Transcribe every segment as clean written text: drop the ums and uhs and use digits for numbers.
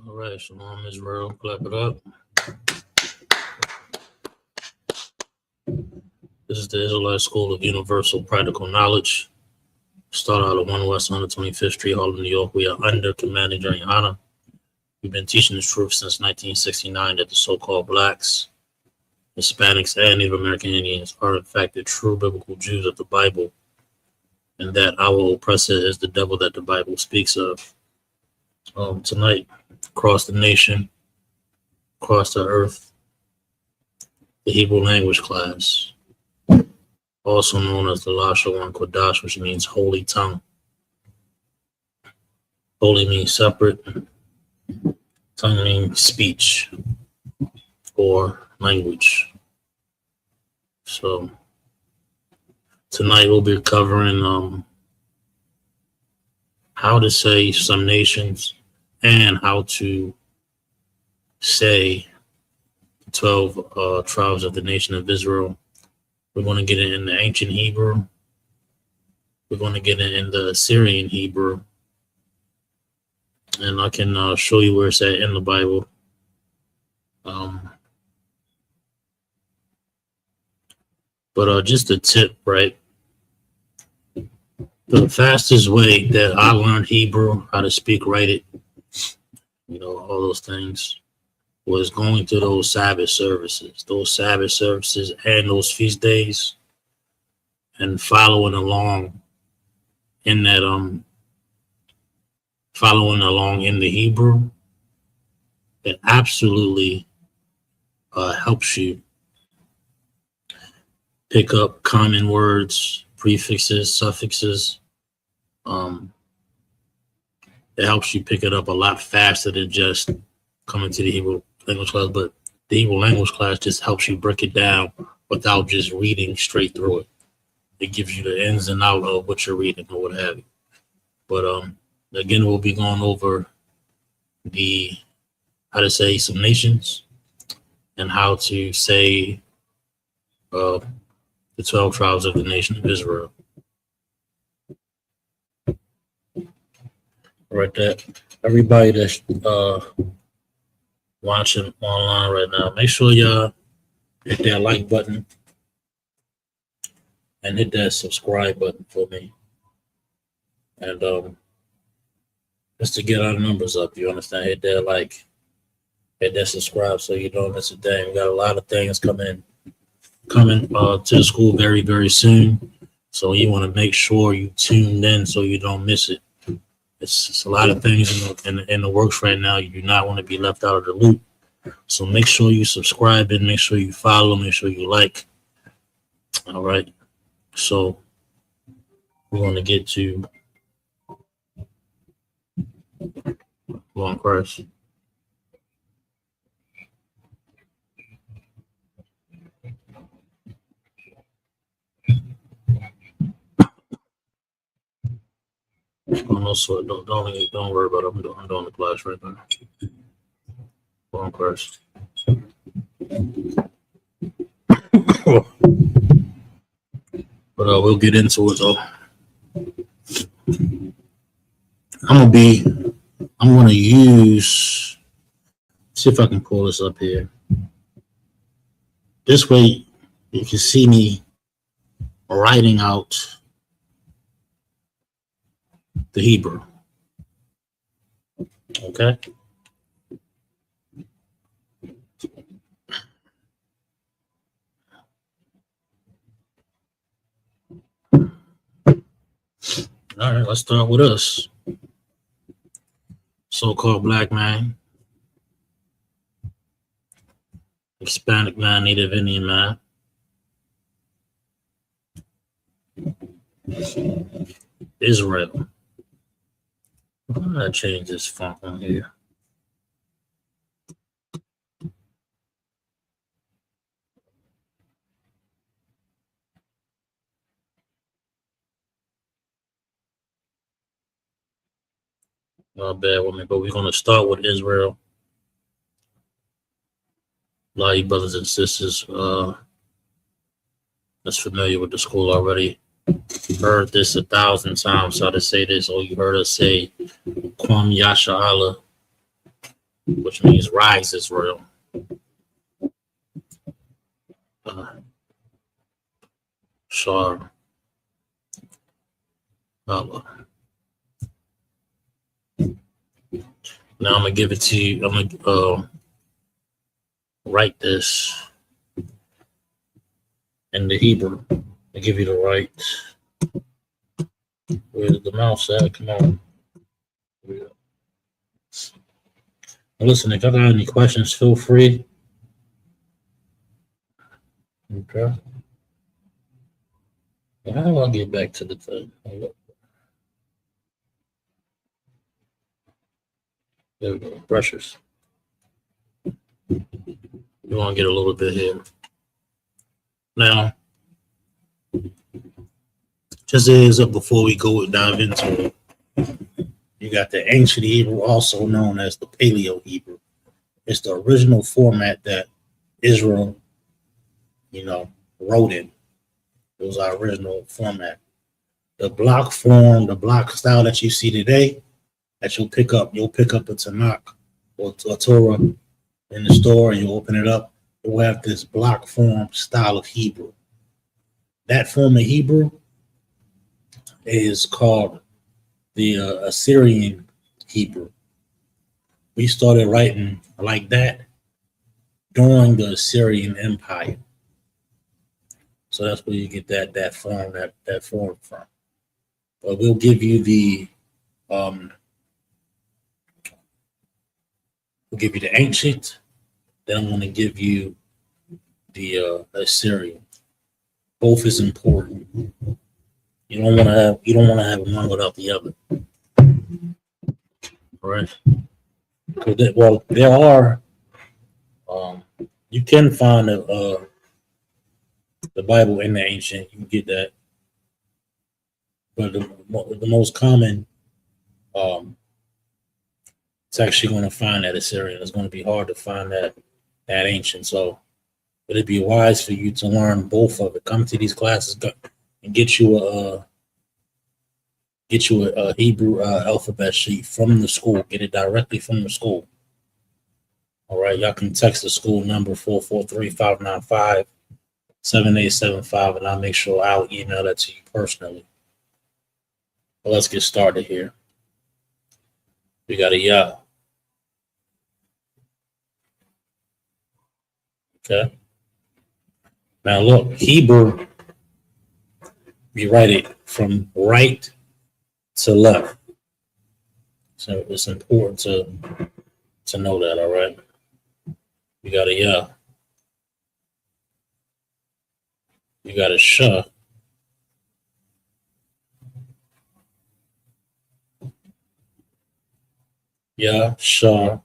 All right, Shalom Israel, clap it up. This is the Israelite School of Universal Practical Knowledge. Start out at 1 West 125th Street, Harlem, New York. We are under commanding Journey Honor. We've been teaching the truth since 1969 that the so-called blacks, Hispanics, and Native American Indians are in fact the true biblical Jews of the Bible, and that our oppressor is the devil that the Bible speaks of. Tonight, across the nation, across the earth, the Hebrew language class, also known as the Lashawan Qadash, which means holy tongue. Holy means separate, tongue means speech or language. So tonight we'll be covering how to say some nations and how to say 12 tribes of the nation of Israel. We're going to get it in the ancient Hebrew. We're going to get it in the Assyrian Hebrew. And I can show you where it's at in the Bible. But just a tip, right? The fastest way that I learned Hebrew, how to speak, write it, all those things, was going to those Sabbath services and those feast days, and following along in that, following along in the Hebrew. It absolutely helps you pick up common words, prefixes, suffixes. It helps you pick it up a lot faster than just coming to the Hebrew language class, but the Hebrew language class just helps you break it down without just reading straight through it. It gives you the ins and outs of what you're reading or what have you. But again, we'll be going over how to say some nations and how to say the 12 tribes of the nation of Israel. Right there. Everybody that's watching online right now, make sure y'all hit that like button and hit that subscribe button for me. And just to get our numbers up, you understand? Hit that like, hit that subscribe so you don't miss a thing. We got a lot of things coming to the school very, very soon. So you want to make sure you tuned in so you don't miss it. It's a lot of things in the works right now. You do not want to be left out of the loop. So make sure you subscribe and make sure you follow, make sure you like. All right. So we're going to get to long Christ. Don't worry about it. I'm doing the class right now. Long Christ. But we'll get into it though. I'm gonna use, see if I can pull this up here. This way you can see me writing out the Hebrew. Okay. All right, let's start with us. So-called black man, Hispanic man, Native Indian man, Israel. I'm gonna change this font on here. Not bad with me, but we're gonna start with Israel. A lot of you brothers and sisters that's familiar with the school already heard this 1,000 times how to say this, or you heard us say Kwam Yasha Allah. which means rise Israel. Shar Allah. Now I'm gonna give it to you. I'm gonna write this in the Hebrew. I give you the right. Where's the mouse at? Come on. Now listen, if y'all got any questions, feel free. Okay. How do I get back to the thing? There we go. Brushes. You want to get a little bit here. Now, just as up before we go dive into it, you got the ancient Hebrew, also known as the Paleo Hebrew. It's the original format that Israel, wrote in. It was our original format. The block form, the block style that you see today, that you'll pick up a Tanakh or a Torah in the store, and you open it up, it will have this block form style of Hebrew. That form of Hebrew is called the Assyrian Hebrew. We started writing like that during the Assyrian Empire. So that's where you get that form from. But we'll give you the ancient. Then I'm going to give you the Assyrian. Both is important. You don't want to have one without the other. All right. Well, there are. You can find the Bible in the ancient. You can get that, but the most common, it's actually going to find that Assyrian. It's going to be hard to find that ancient. So, it'd be wise for you to learn both of it. Come to these classes and get you a Hebrew alphabet sheet from the school. Get it directly from the school. All right, y'all can text the school number 443-595-7875, and I'll make sure I'll email that to you personally. But let's get started here. We got a Yah. Okay. Now look, Hebrew, we write it from right to left. So it's important to know that, all right? You got a Yah. You got a Shah. Yah, Shah.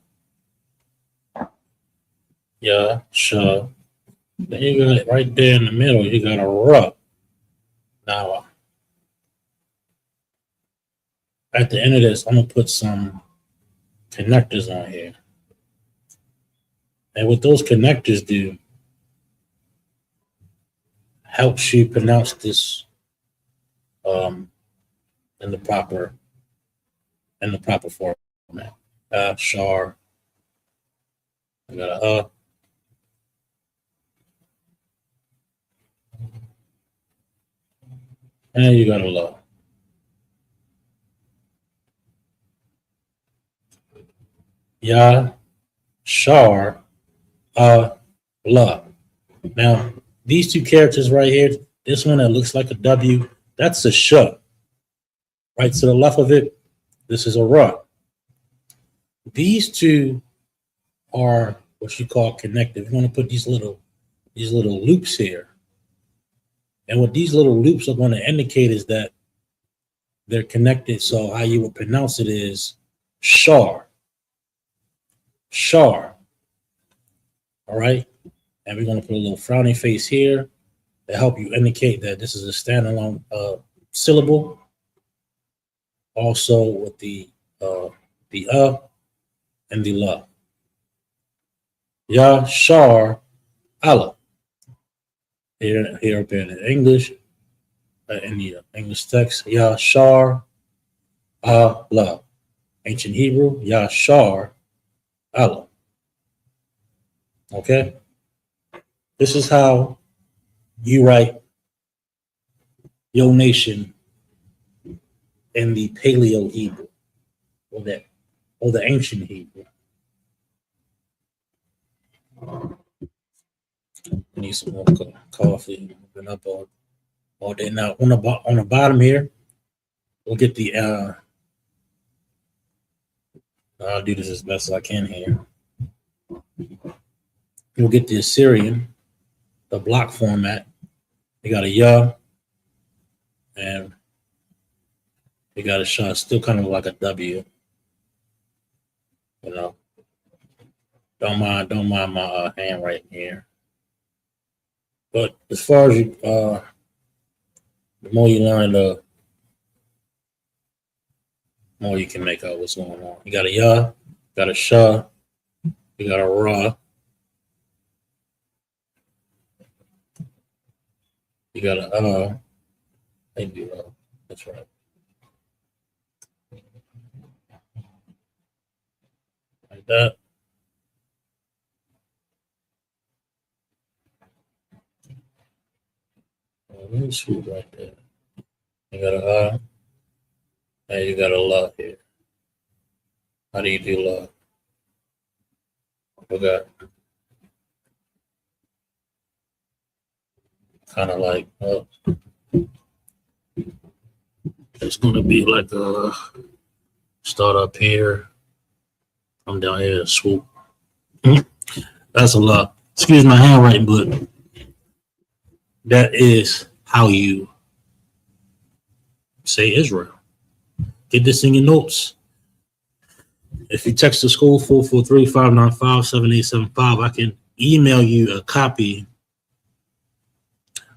Yah, Shah. Then you got right there in the middle, you got a Ra. Now, at the end of this, I'm going to put some connectors on here. And what those connectors do helps you pronounce this in the proper format. Shar. I got a and you got a La. Yah, Shar, La. Now, these two characters right here, this one that looks like a W, that's a Sh. Right to the left of it, this is a Ra. These two are what you call connective. You're going to put these little loops here. And what these little loops are going to indicate is that they're connected. So how you would pronounce it is Shar. Shar. All right. And we're going to put a little frowny face here to help you indicate that this is a standalone syllable. Also with the and the La. Yah, Shar, Allah. Here up in English, in the English text, Yah, Shar, Allah. Ancient Hebrew, Yah, Shar, Allah. Okay? This is how you write your nation in the Paleo Hebrew or the ancient Hebrew. I need some more coffee. I've been up all day. Now on the bottom here, we'll get the I'll do this as best as I can here. You'll get the Assyrian, the block format. You got a ya, and you got a shah. Still kind of like a W. You know, don't mind my handwriting here. But as far as you, the more you learn, the more you can make out what's going on. You got a ya, got a shah, you got a ra, you got a maybe that's right. Like that. Let me see right there. You got a and you got a la here. How do you do la? We got kind of like it's gonna be like a start up here, come down here, swoop. That's a lot. Excuse my handwriting, but that is how you say Israel. Get this in your notes. If you text the school 443-595-7875, I can email you a copy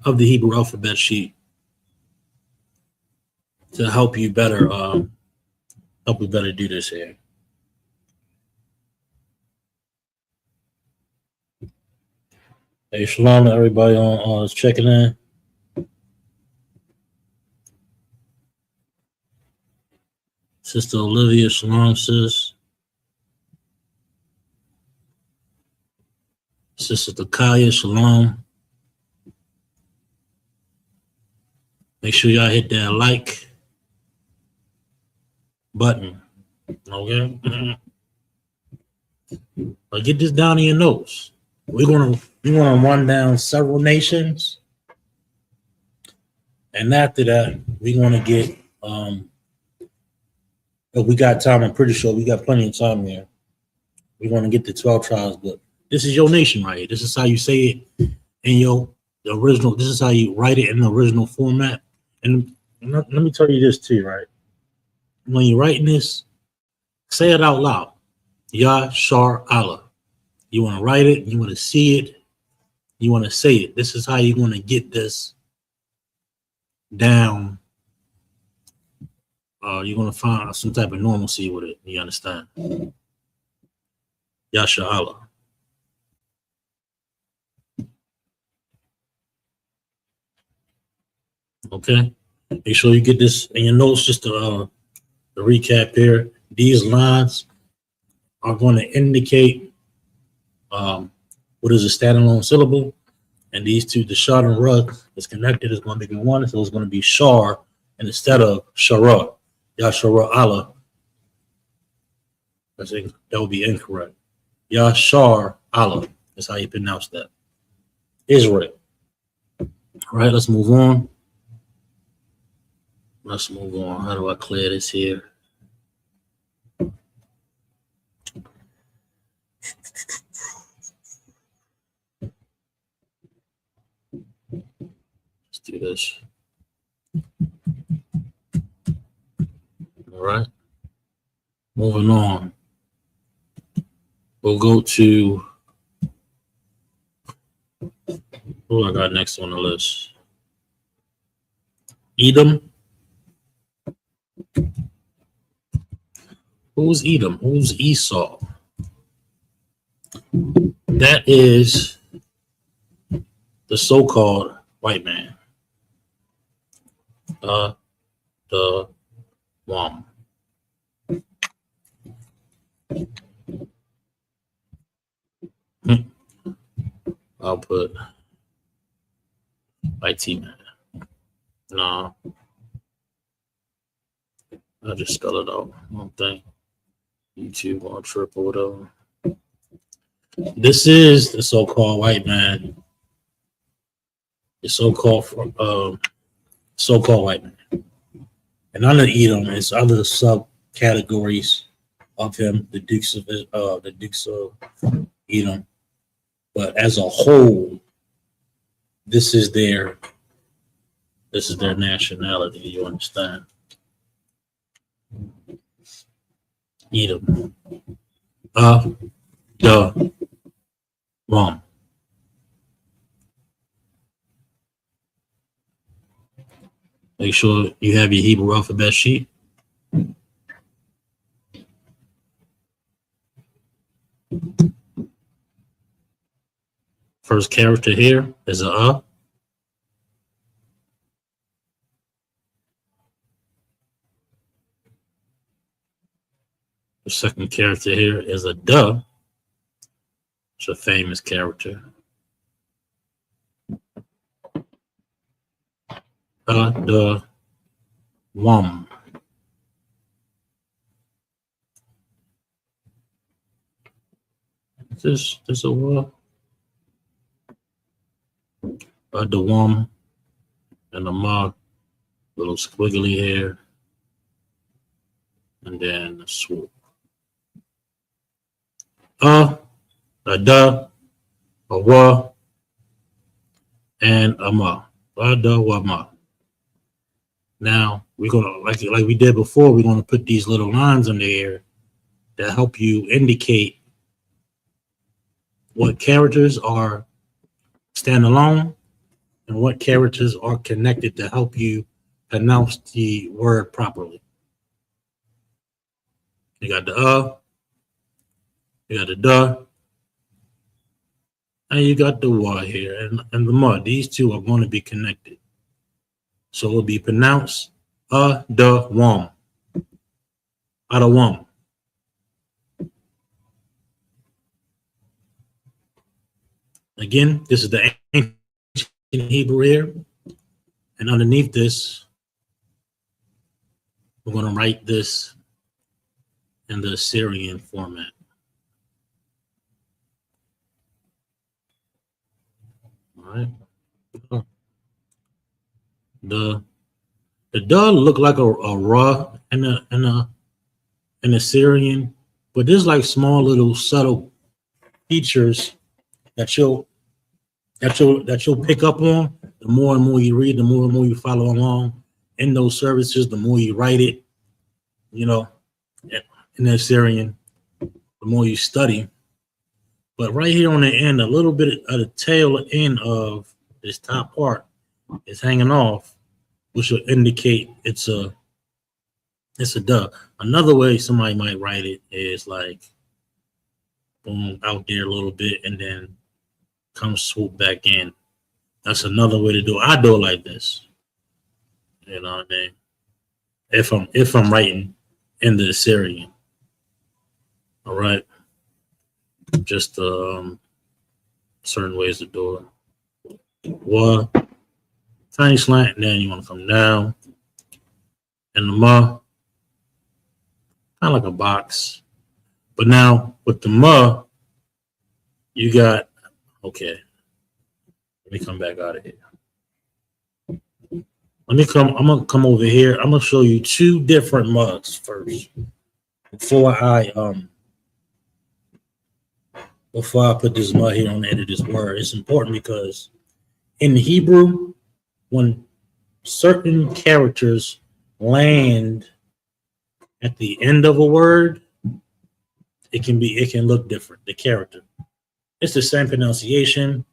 of the Hebrew alphabet sheet to help you better do this here. Hey, shalom to everybody on checking in. Sister Olivia, shalom, sis. Sister Takaya, shalom. Make sure y'all hit that like button. Okay? But get this down in your notes. We're gonna run down several nations. And after that, we're gonna get if we got time, I'm pretty sure we got plenty of time here. We're gonna get the 12 tribes, but this is your nation right here. This is how you say it in the original. This is how you write it in the original format. And let me tell you this too, right? When you're writing this, say it out loud. Yah Shar Allah. You want to write it, you want to see it, you want to say it. This is how you're going to get this down. You're going to find some type of normalcy with it. You understand? Yah Shar Allah. Okay? Make sure you get this in your notes just to recap here. These lines are going to indicate what is a standalone syllable, and these two, the shar and ra, is connected. Is going to be one, so it's going to be shar, and instead of shara, Yashara Allah. I think that would be incorrect. Yashar Allah is how you pronounce that. Israel. All right, let's move on. Let's move on. How do I clear this here? Let's do this. All right. Moving on. We'll go to who I got next on the list. Edom. Who's Edom? Who's Esau? That is the so-called white man. The WAM. I'll put IT man. No, I'll just spell it out. I don't think YouTube on trip or whatever. This is the so-called white man. The so-called white man. And under Edom, there's other subcategories of him, the Dukes of Edom. But as a whole, this is their nationality. You understand? Edom. The Rom. Make sure you have your Hebrew alphabet sheet. First character here is a. The second character here is a duh. It's a famous character. The wom. This a what? The wom and the ma, little squiggly hair, and then the swoop. A da, a wa, and a ma. A da wa ma. Now we're gonna like we did before. We're gonna put these little lines in the air that help you indicate what characters are standalone and what characters are connected to help you pronounce the word properly. You got the you got the duh, and you got the wa here, and the ma. These two are going to be connected. So it'll be pronounced da wom. Adawam. Again, this is the ancient Hebrew here. And underneath this, we're going to write this in the Assyrian format. All right. The duh look like a ra in an Assyrian, but there's like small little subtle features that you'll pick up on. The more and more you read, the more and more you follow along in those services, the more you write it, you know, in the Assyrian, the more you study. But right here on the end, a little bit of the tail end of this top part is hanging off, which will indicate it's a duh. Another way somebody might write it is like boom out there a little bit and then come swoop back in. That's another way to do it. I do it like this. You know what I mean? If I'm writing in the Assyrian. All right. Just certain ways to do it. Well, tiny slant, and then you want to come down. And the ma, kind of like a box. But now with the ma, you got, okay. Let me come back out of here. I'm gonna come over here. I'm gonna show you two different mugs first. Before I put this mud here on the end of this word, it's important because in Hebrew, when certain characters land at the end of a word, it can look different. The character, it's the same pronunciation,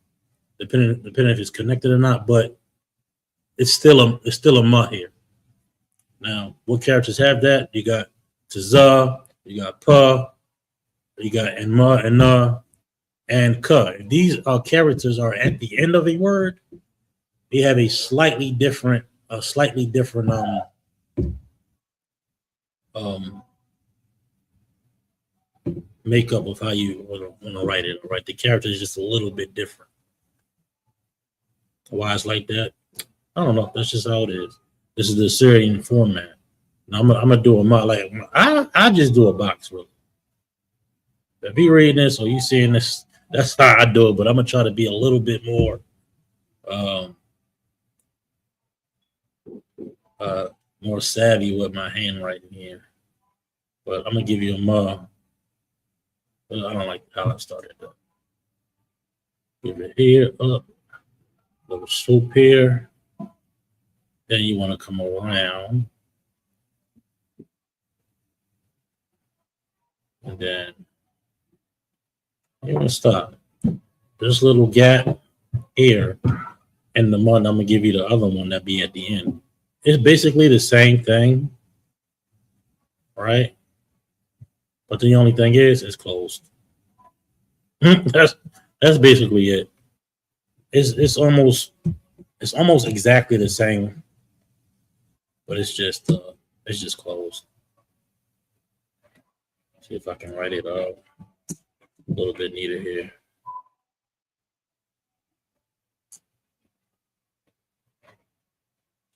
depending if it's connected or not, but it's still a muh here. Now, what characters have that? You got tza, you got pa, you got and ma and na, and ka. If these characters are at the end of a word, they have a slightly different makeup of how you want to write it. Right, the character is just a little bit different. Why it's like that? I don't know. That's just how it is. This is the Syrian format. Now I'm gonna do a mod like I just do a box really. If you reading this or you seeing this, that's how I do it. But I'm gonna try to be a little bit more um, uh, more savvy with my handwriting here. But I'm gonna give you a mod. I don't like how I started though. Give it here up, little swoop here. Then you want to come around, and then you want to stop. This little gap here, and the one I'm gonna give you the other one that be at the end. It's basically the same thing, right? But the only thing is, it's closed. that's basically it. It's almost exactly the same, but it's just closed. See if I can write it out a little bit neater here.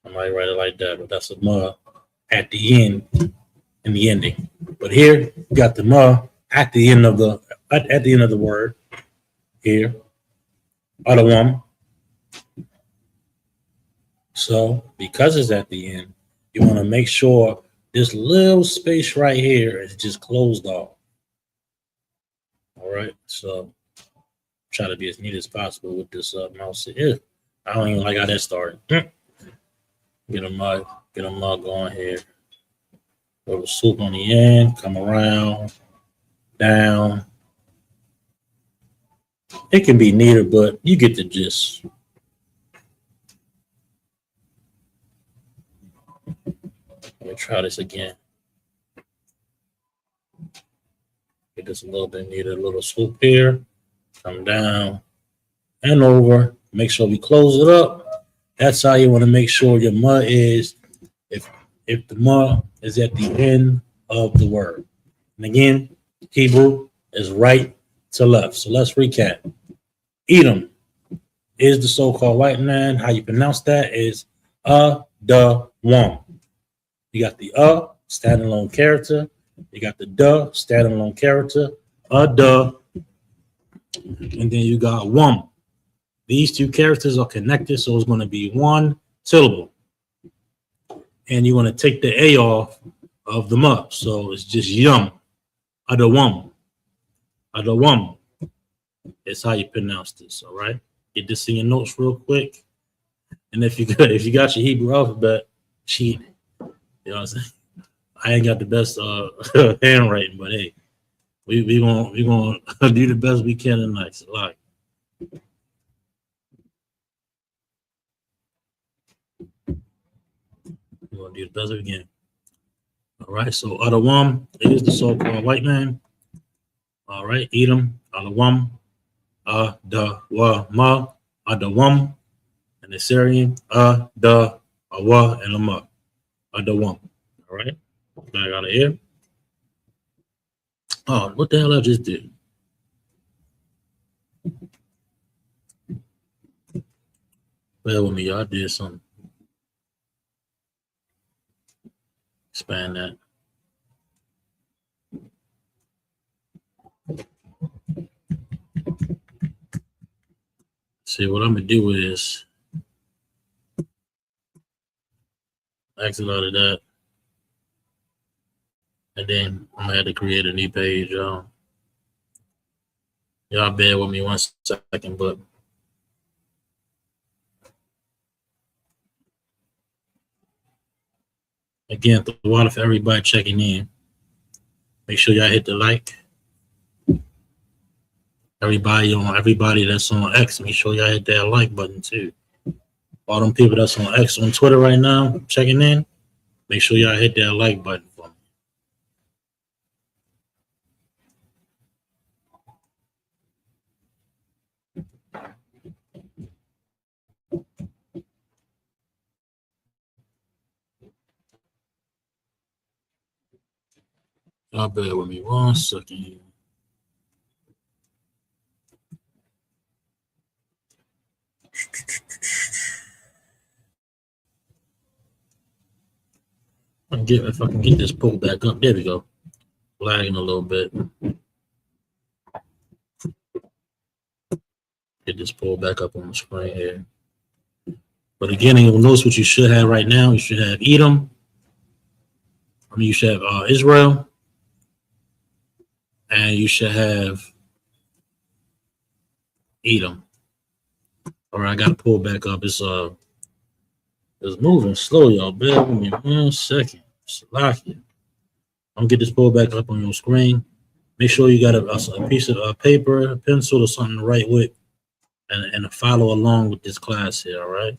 I might write it like that, but that's a ma at the end in the ending. But here you got the ma at the end of the word here. Other one. So because it's at the end, you want to make sure this little space right here is just closed off. All right. So try to be as neat as possible with this mouse. I don't even like how that started. Get a mug going here. Little swoop on the end, come around, down. It can be neater, but you get the gist. Let me try this again. Get this a little bit neater, a little swoop here, come down and over. Make sure we close it up. That's how you want to make sure your mud is if the mud is at the end of the word. And again, Hebrew is right to left. So let's recap. Edom is the so-called white man. How you pronounce that is da wam. You got the standing alone character. You got the da standing alone character. Da. And then you got wam. These two characters are connected, so it's going to be one syllable. And you want to take the A off of the ma. So it's just yum. Adawam. Adawam. That's how you pronounce this, all right? Get this in your notes real quick. And if you got your Hebrew alphabet, cheat. You know what I'm saying? I ain't got the best handwriting, but hey, we gonna do the best we can tonight. So, like, we're gonna do the best we can. All right. So Adawam is the so-called white man. All right. Edom, Adawam, Adawama, Adawam, and the Syrian, Ada, Awa, and Lama, Adawam. All right. Back out of here. Oh, what the hell I just did? Bear with me, y'all. I did something. Expand that. See, what I'm gonna do is exit out of that, and then I'm gonna have to create a new page, y'all. Y'all bear with me 1 second, but again, the water for everybody checking in. Make sure y'all hit the like. Everybody that's on X, make sure y'all hit that like button too. All them people that's on X on Twitter right now checking in, make sure y'all hit that like button for me. Y'all bear with me 1 second. if I can get this pulled back up. There we go. Lagging a little bit. Get this pulled back up on the screen here. But again, you'll notice what you should have right now. You should have Edom. You should have Israel. And you should have Edom. All right, I got to pull back up. It's moving slow, y'all. Bear with me 1 second. Salakia. I'm gonna get this pulled back up on your screen. Make sure you got a piece of paper, a pencil, or something to write with, and follow along with this class here. All right.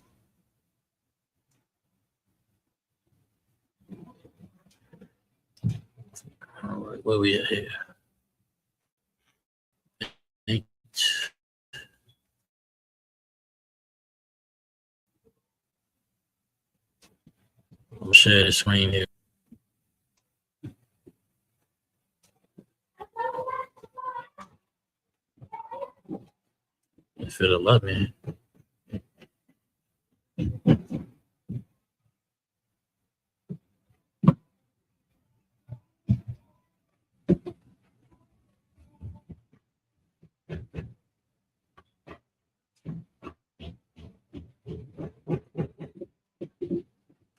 All right, where we at here? I'm gonna share the screen here. If it'll let me.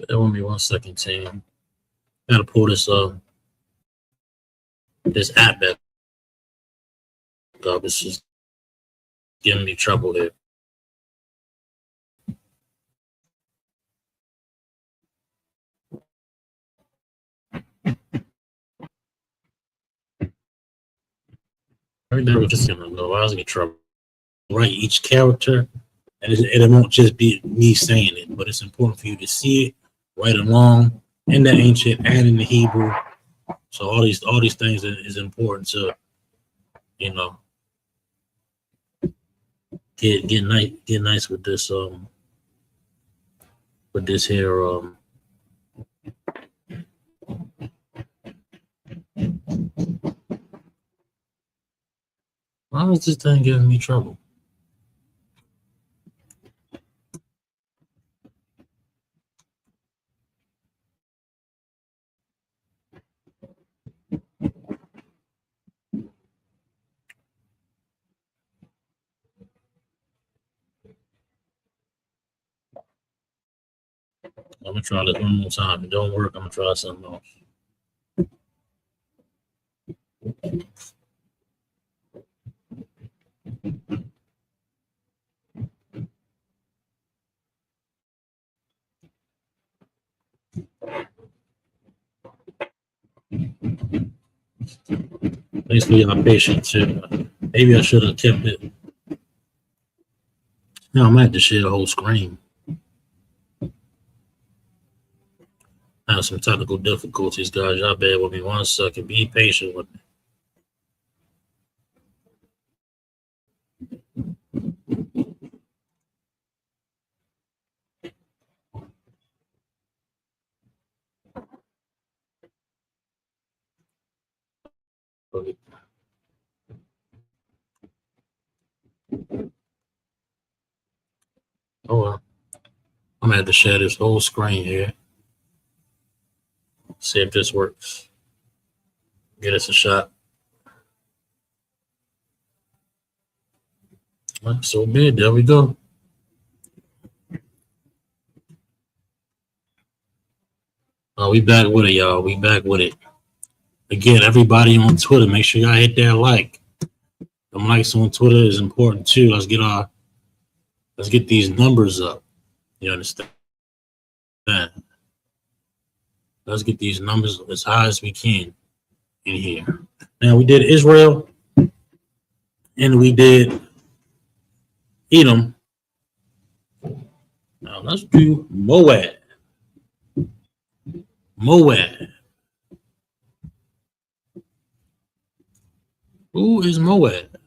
Bear with me 1 second, team. Gotta pull this app back up. It's just giving me trouble here. Right there, we're just gonna go. I was in trouble. Write each character, and it won't just be me saying it, but it's important for you to see it right along in the ancient and in the Hebrew. So all these things is important to, get nice with this here why is this thing giving me trouble? I'm gonna try this one more time. If it don't work, I'm gonna try something else. Thanks for your patience too. Maybe I should have kept it. Now I might have to share the whole screen. I have some technical difficulties, guys. Y'all bear with me 1 second. Be patient with me. Okay. Oh well. I'm gonna have to share this whole screen here. See if this works. Get us a shot. Well, so be it. There we go. We back with it, y'all. We back with it. Again, everybody on Twitter, make sure y'all hit that like. The likes on Twitter is important too. Let's get these numbers up. You understand? Let's get these numbers as high as we can in here. Now we did Israel and we did Edom. Now let's do Moab. Moab. Who is Moab?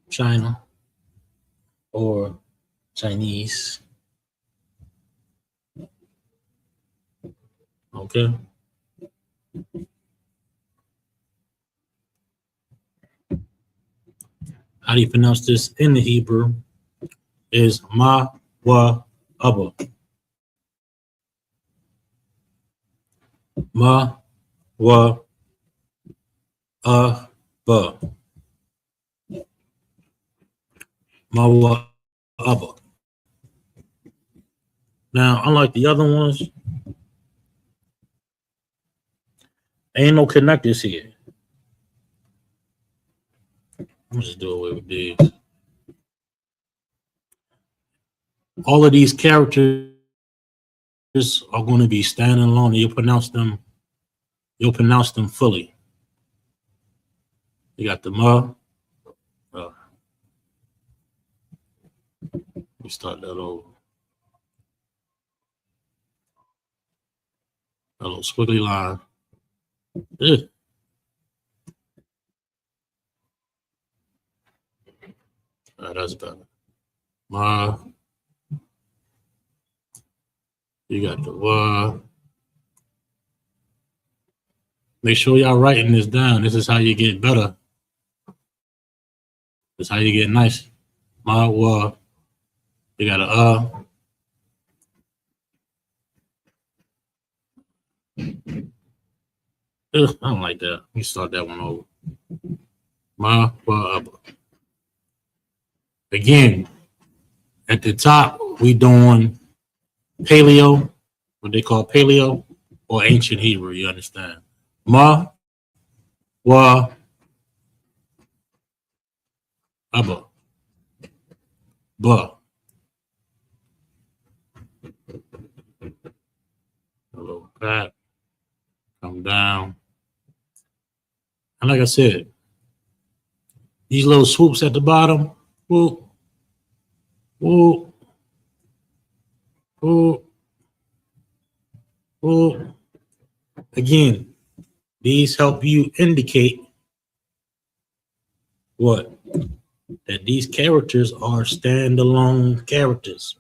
China or Chinese. Okay. How do you pronounce this in the Hebrew? Is Ma wa, abba. Ma, wa, ba. Ma, wa, abba. Now, unlike the other ones, ain't no connectors here. I'm just do away with these. All of these characters are going to be standing alone. You'll pronounce them fully. You got the ma. Let me start that over. A little squiggly line. Ugh. All right, that's better. Ma. You got the wa. Make sure y'all writing this down. This is how you get better. This is how you get nice. Ma, wa. You got a Ugh, I don't like that. Let me start that one over. Ma, wa, abba. Again, at the top, we doing paleo, what they call paleo, or ancient Hebrew, you understand? Ma, wa, abba, ba. A little back, come down. And like I said, these little swoops at the bottom, whoop, whoop, whoop, whoop. Again, these help you indicate what? That these characters are standalone characters.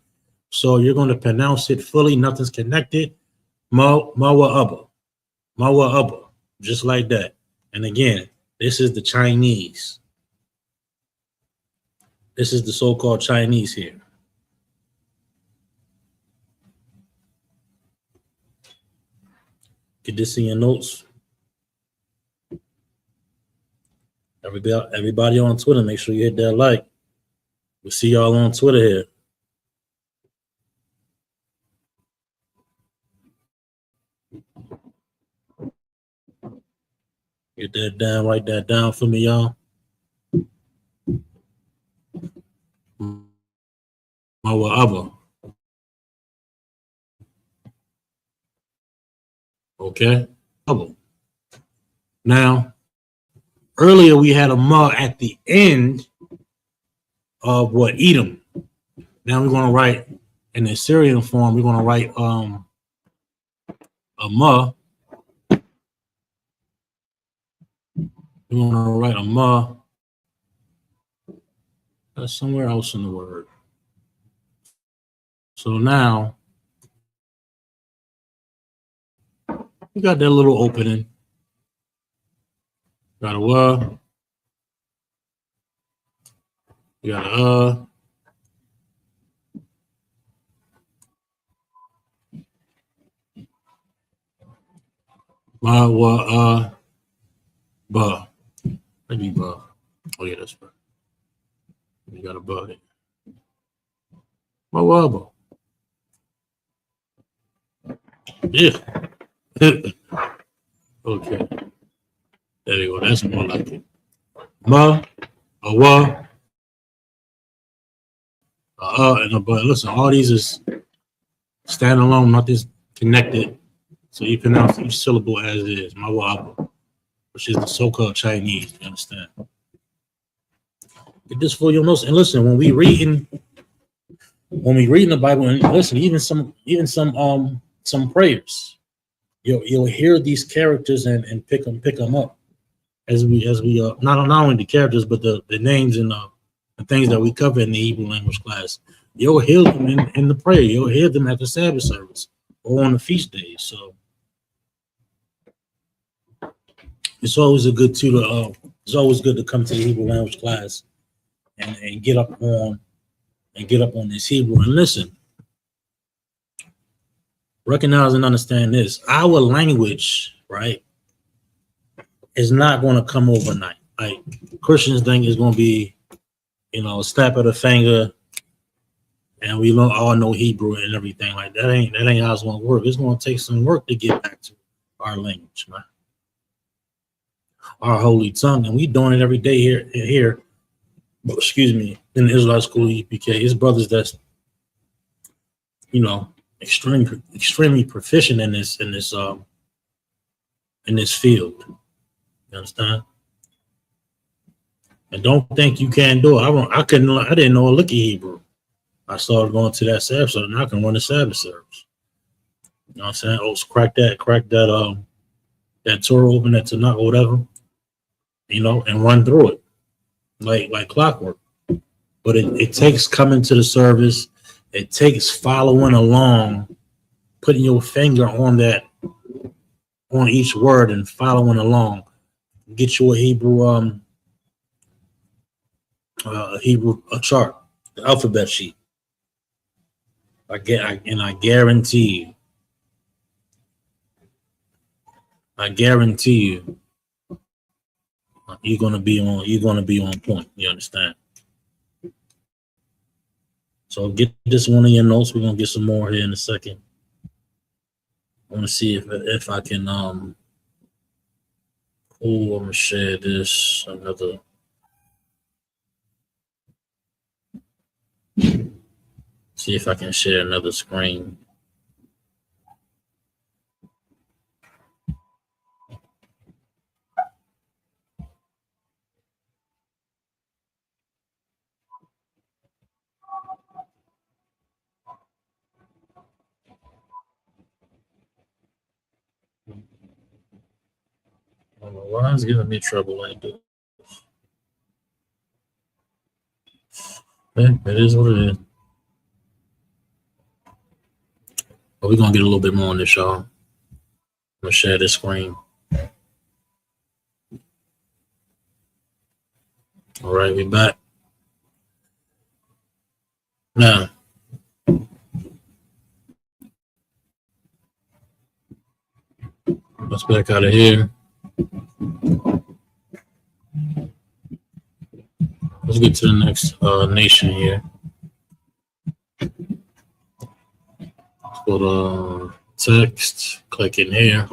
So you're going to pronounce it fully. Nothing's connected. Mawa Abba. Mawa Abba. Just like that. And again, this is the Chinese. This is the so-called Chinese here. Get this in your notes. Everybody on Twitter, make sure you hit that like. We'll see y'all on Twitter here. Get that down, write that down for me, y'all. Mawa Abba. Okay. Now, earlier we had a ma at the end of what? Edom. Now we're going to write in the Syrian form. We're going to write a ma. We're going to write a ma. That's somewhere else in the word. So now we got that little opening. Got a wa. You got a ma, wa, ba. Maybe ba. Oh yeah, that's right. You got a ba. Ma, wa, ba. Yeah. Okay. There you go. That's more like it. Ma, a wa, and a ba. Listen, all these is standalone, nothing's connected. So you pronounce each syllable as it is. Ma, wa, ba, which is the so-called Chinese. You understand? Get this for your notes. And listen, when we reading the Bible, and listen, even some prayers, you'll hear these characters and pick them up as we not only the characters but the names and the things that we cover in the Hebrew language class. You'll hear them in the prayer. You'll hear them at the Sabbath service or on the feast days. So it's always good to come to the Hebrew language class and get up on and get up on this Hebrew and listen. Recognize and understand this. Our language, right, is not going to come overnight. Like Christians think it's going to be, a snap of the finger, and we all know Hebrew and everything. Like that ain't how it's going to work. It's going to take some work to get back to our language, man. Our holy tongue, and we doing it every day here. Excuse me, in the Israelite school ISUPK. It's brothers that's, extremely proficient in this field. You understand? And don't think you can't do it. I didn't know a lick of Hebrew. I started going to that Sabbath service, and I can run the Sabbath service. You know what I'm saying? Oh, crack that Torah open, that Tanakh or whatever, and run through it like clockwork. But it takes coming to the service. It takes following along, putting your finger on each word and following along. Get you a Hebrew a chart, the alphabet sheet. I guarantee you, you're gonna be on point. You understand? So get this one of your notes. We're gonna get some more here in a second. I want to see if I can I'm gonna share this another. See if I can share another screen. I don't know why it's giving me trouble like this. Yeah, it is what it is. But we're gonna get a little bit more on this, y'all. I'm gonna share this screen. All right, we back. Now, let's back out of here. Let's get to the next nation here. Let's go to text, click in here.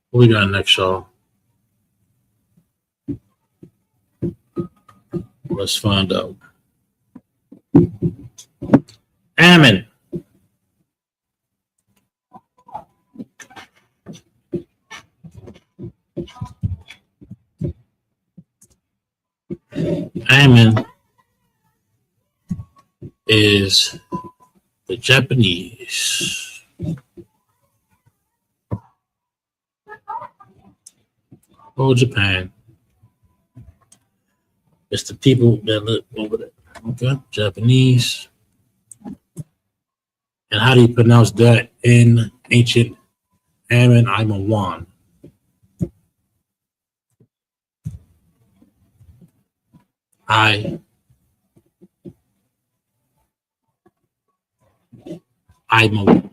What we got next, y'all? Let's find out. Ammon. Ammon is the Japanese. Oh, Japan. It's the people that live over there. Okay, Japanese. And how do you pronounce that in ancient Ammon? I'm a one. I'm a one.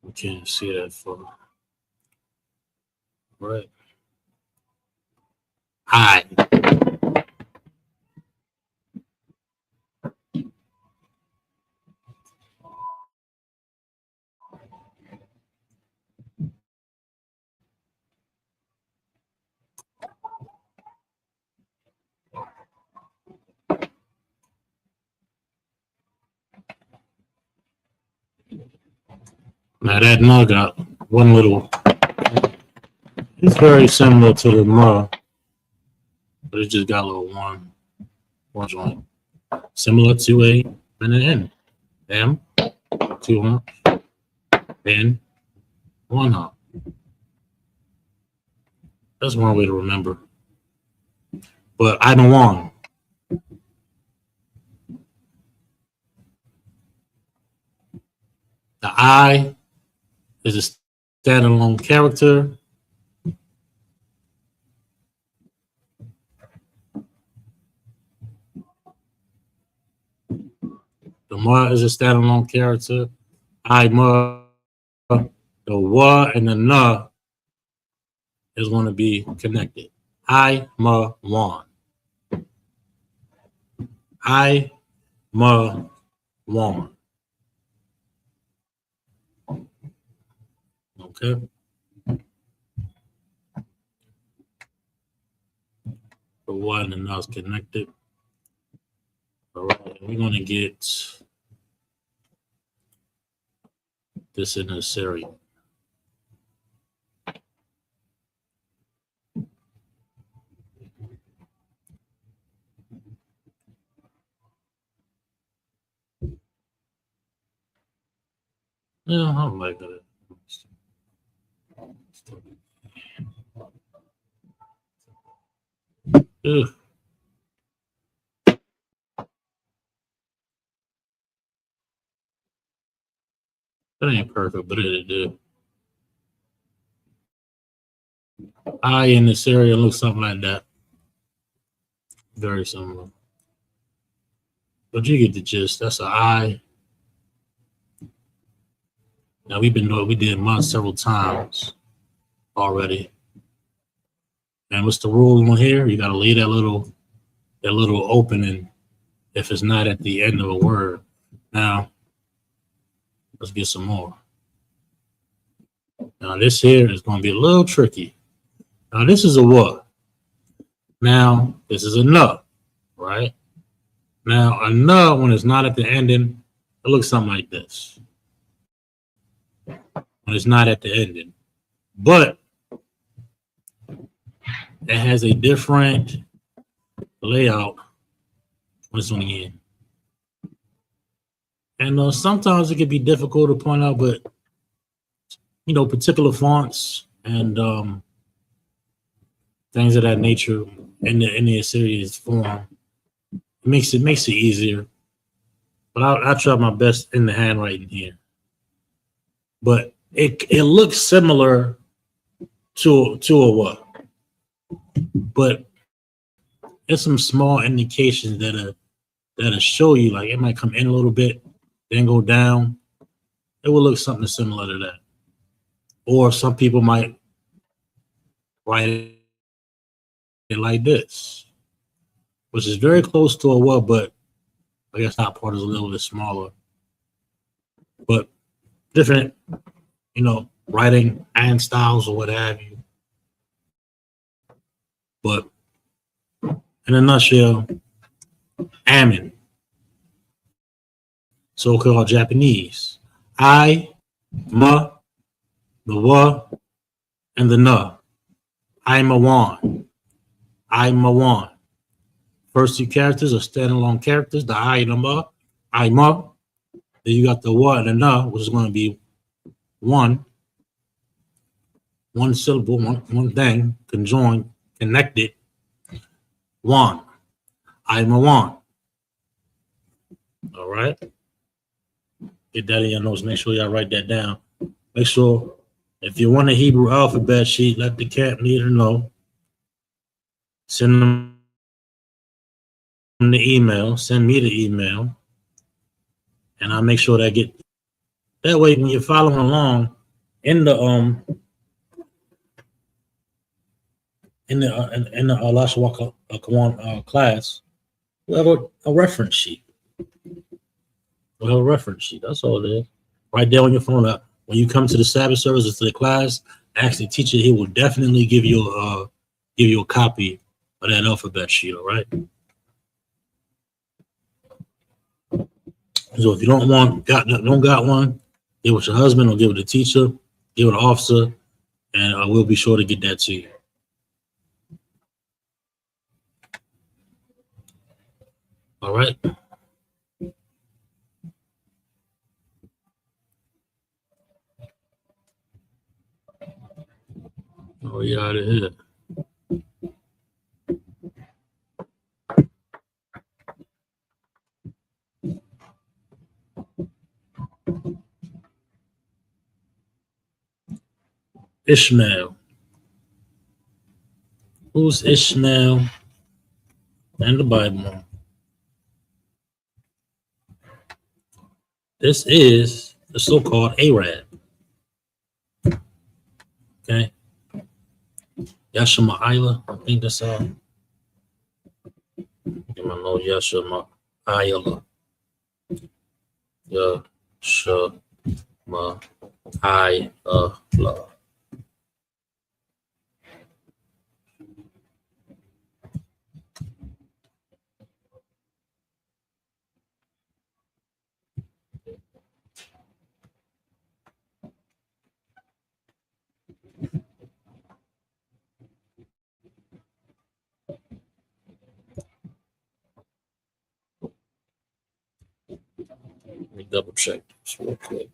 You can't see that far. Right. I. Now that mug got one little. It's very similar to the mug, but it just got a little one joint, similar to an N. M, 2 humps, N, 1 hump. That's one way to remember. But I'm one. The I is a standalone character. The ma is a standalone character. I ma, the wa and the na is going to be connected. I ma one. I ma one. Okay. The wa and the na is connected. All right. We're going to get this in a series. Yeah, I don't like that. Ugh. That ain't perfect, but it do. I in this area looks something like that. Very similar. But you get the gist. That's an I. Now we did months several times already. And what's the rule on here? You gotta leave that little opening if it's not at the end of a word. Now, let's get some more. Now this here is gonna be a little tricky. Now this is a what? Now this is a no, right? Now a no when it's not at the ending, it looks something like this. When it's not at the ending. But it has a different layout when it's on the end. And sometimes it can be difficult to point out, but particular fonts and things of that nature in the series form makes it easier. But I'll try my best in the handwriting here. But it looks similar to a what? But there's some small indications that'll show you, like it might come in a little bit, then go down. It will look something similar to that. Or some people might write it like this, which is very close to a what, but I guess that part is a little bit smaller. But different, writing and styles or what have you. But in a nutshell, Amin, so-called Japanese. I, ma, the wa, and the na. I'm a wan. I'm a wan. First two characters are standalone characters, the I and the ma. I'm a. Then you got the wa and the na, which is going to be one syllable, one thing, conjoined, connected. One. I'm a one. All right. Get that in your notes. Make sure y'all write that down. Make sure if you want a Hebrew alphabet sheet, let the camp leader know. Send them the email. Send me the email, and I'll make sure that that way when you're following along in the Lashawan Qadash class, we'll have a reference sheet. We'll have a reference sheet. That's all it is. Right there on your phone. When you come to the Sabbath services to the class, ask the teacher. He will definitely give you a copy of that alphabet sheet. All right. So if you don't got one, give it to your husband or give it to the teacher, give it to the officer, and I will be sure to get that to you. All right. Oh, you out of here. Ishmael. Who's Ishmael in the Bible? This is the so-called Arab. Okay. Yashma'ila, I think that's all. Give my nose Yashma'ila. Yashma'ila. Let me double check this real quick.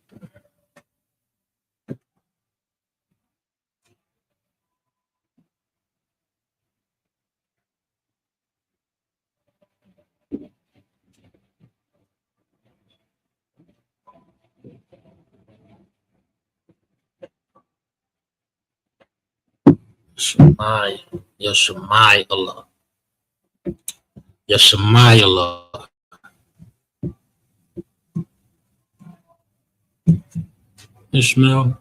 Yashma'ila. Yashma'ila. Ishmael.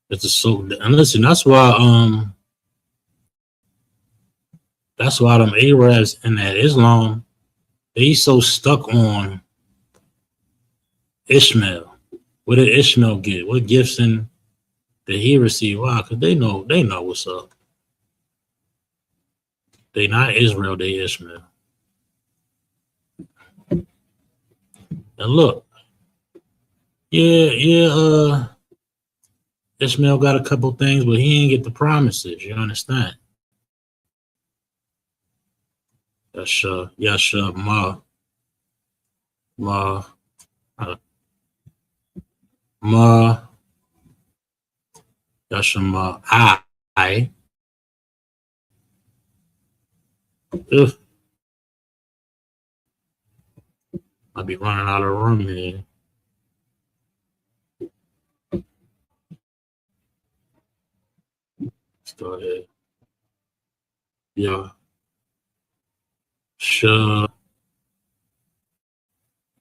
It's a so and listen, that's why them Arabs and that Islam, they so stuck on Ishmael. What did Ishmael get? What gifts did he receive? Why? Because they know what's up. They not Israel, they Ishmael. And look, Ishmael got a couple things, but he ain't get the promises. You understand? Yasha, ma, Yasha, ma, I. Ugh. I'll be running out of room here. Let's go ahead. Yeah. Sure.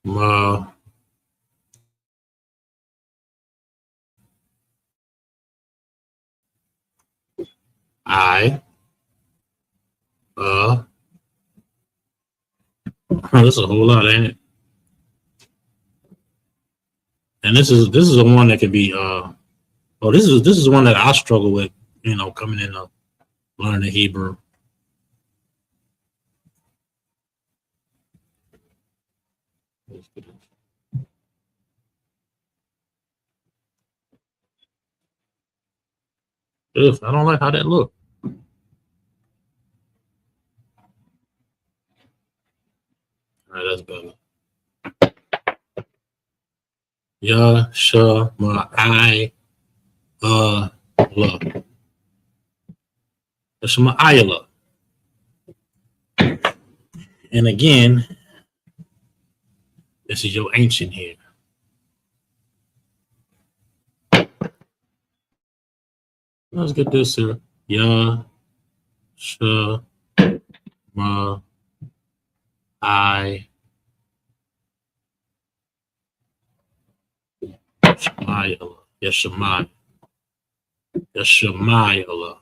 Ma. I. That's a whole lot, ain't it? And this is the one that could be this is one that I struggle with, coming in learning Hebrew. Ugh, I don't like how that look. All right, that's better. Yeah, sure, my I, look. That's my Ayala. And again, this is your ancient here. Let's get this here. Yeah, sure, my I, Shemayala. Yes, Shemai. Yes, Shemayala.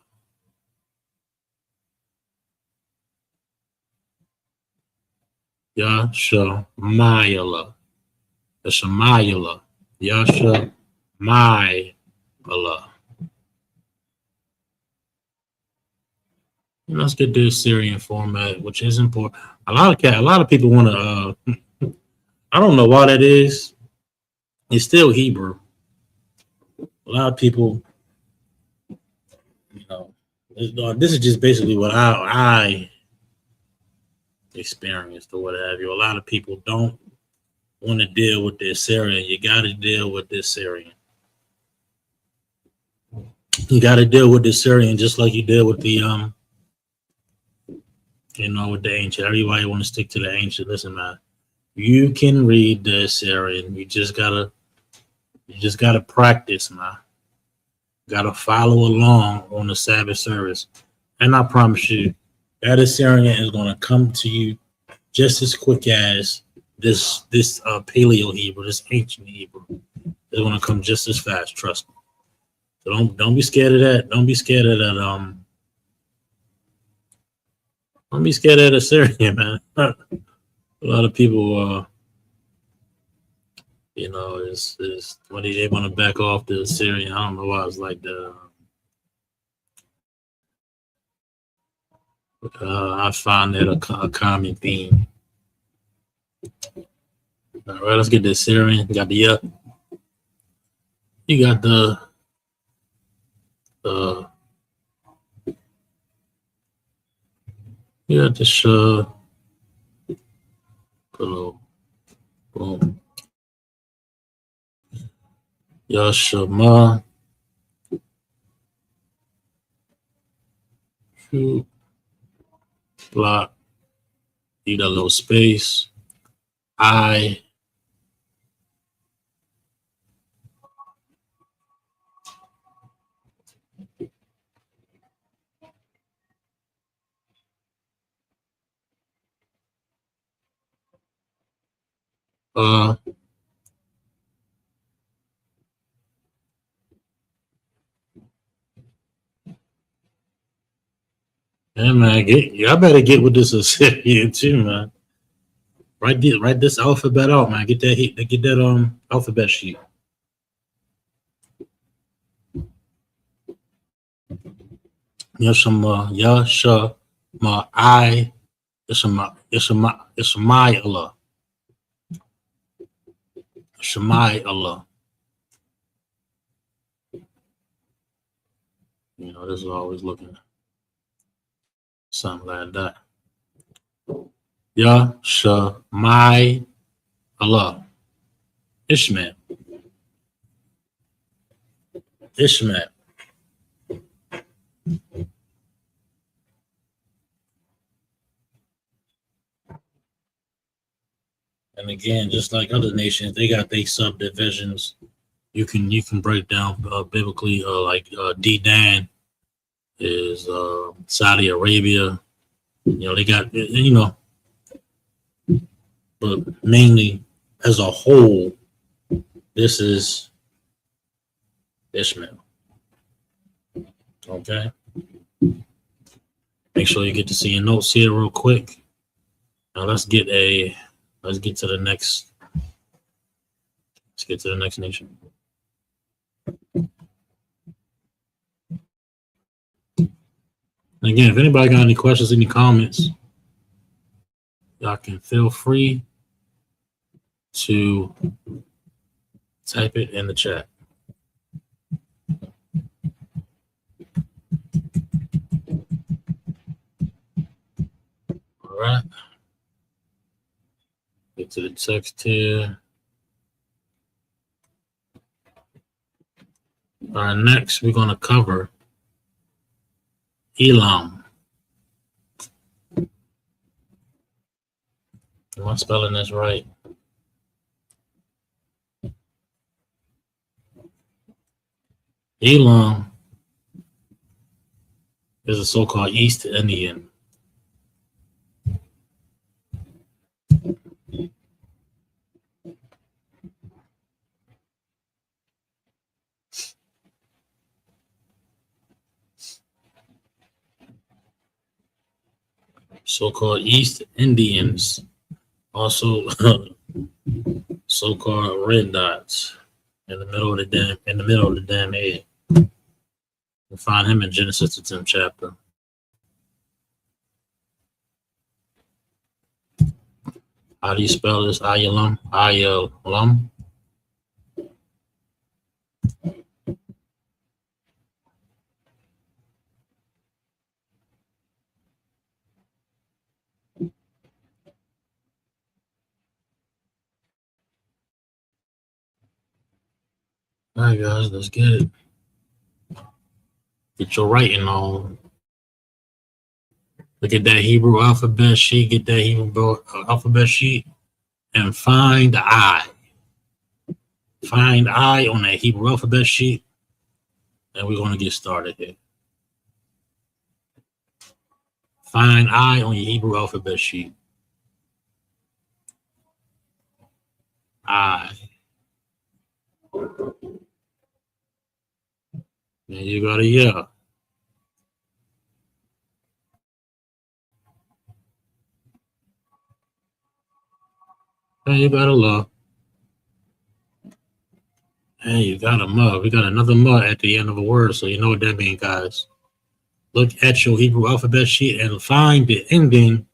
Yasha Mayala. Yasha Mayala. Yasha Mayala. Let's get this Syrian format, which is important. A lot of people want to. I don't know why that is. It's still Hebrew. A lot of people, this is just basically what I experienced or what have you. A lot of people don't want to deal with this Syrian. You got to deal with this Syrian. You got to deal with the Syrian just like you did with the with the ancient. Everybody want to stick to the ancient. Listen, man, you can read the Syrian. You just gotta practice, man. Gotta follow along on the Sabbath service, and I promise you, that Assyrian is gonna come to you just as quick as this Paleo Hebrew, this ancient Hebrew. They're gonna come just as fast. Trust me. So don't be scared of that. Don't be scared of that. Don't be scared of the Assyrian, man. A lot of people, is when they want to back off the Assyrian. I don't know why it's like that. I find that a common theme. All right, let's get the Assyrian. You got the you got the you got the boom. Yashama. Shoot. Block. Need a little space. I. Yeah, man, y'all better get with this Assyrian too, man. Write this alphabet out, man. Get that alphabet sheet. Yashama, I, Yashama, Allah. Shemai Allah. This is always looking something like that. Yashama Allah. Ishmael. And again, just like other nations, they got their subdivisions. You can break down biblically, like D-Dan is Saudi Arabia. They got but mainly as a whole, this is Ishmael. Okay. Make sure you get to see your notes here real quick. Now let's get to the next. Let's get to the next nation. Again, if anybody got any questions, any comments, y'all can feel free to type it in the chat. All right. Get to the text here. All right, next we're going to cover Elam. Am I spelling this right? Elam is a so-called East Indian. So-called East Indians, also so-called red dots in the middle of the damn head. You'll find him in Genesis the 10th chapter. How do you spell this? Ayalam? Ayalam? All right, guys, let's get it. Get your writing on. Look at that Hebrew alphabet sheet. Get that Hebrew alphabet sheet and find I. Find I on that Hebrew alphabet sheet. And we're going to get started here. Find I on your Hebrew alphabet sheet. I. Then you got a yeah. Then you got a la. And you got a ma. We got another ma at the end of a word, so you know what that means, guys. Look at your Hebrew alphabet sheet and find the ending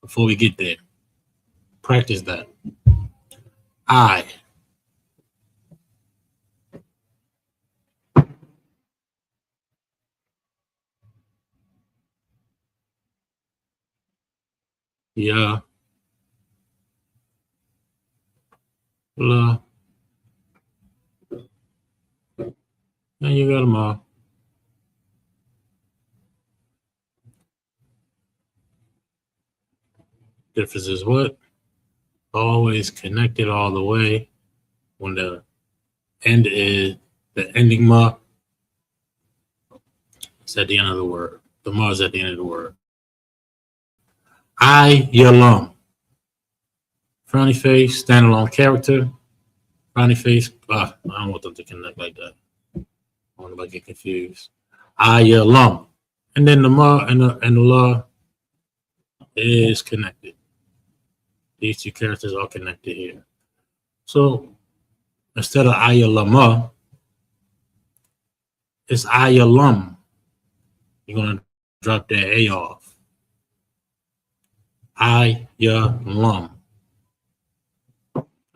before we get there. Practice that. I. Yeah. La. And you got a ma. Difference is what? Always connected all the way. When the end is the ending ma, it's at the end of the word. The ma is at the end of the word. I, Yalam. Frowny face, standalone character. Frowny face. I don't want them to connect like that. I want them to get confused. I, Yalam. And then the ma and the la is connected. These two characters are connected here. So instead of Ayalama, it's Ayalam. You're going to drop that A off. Ayalam.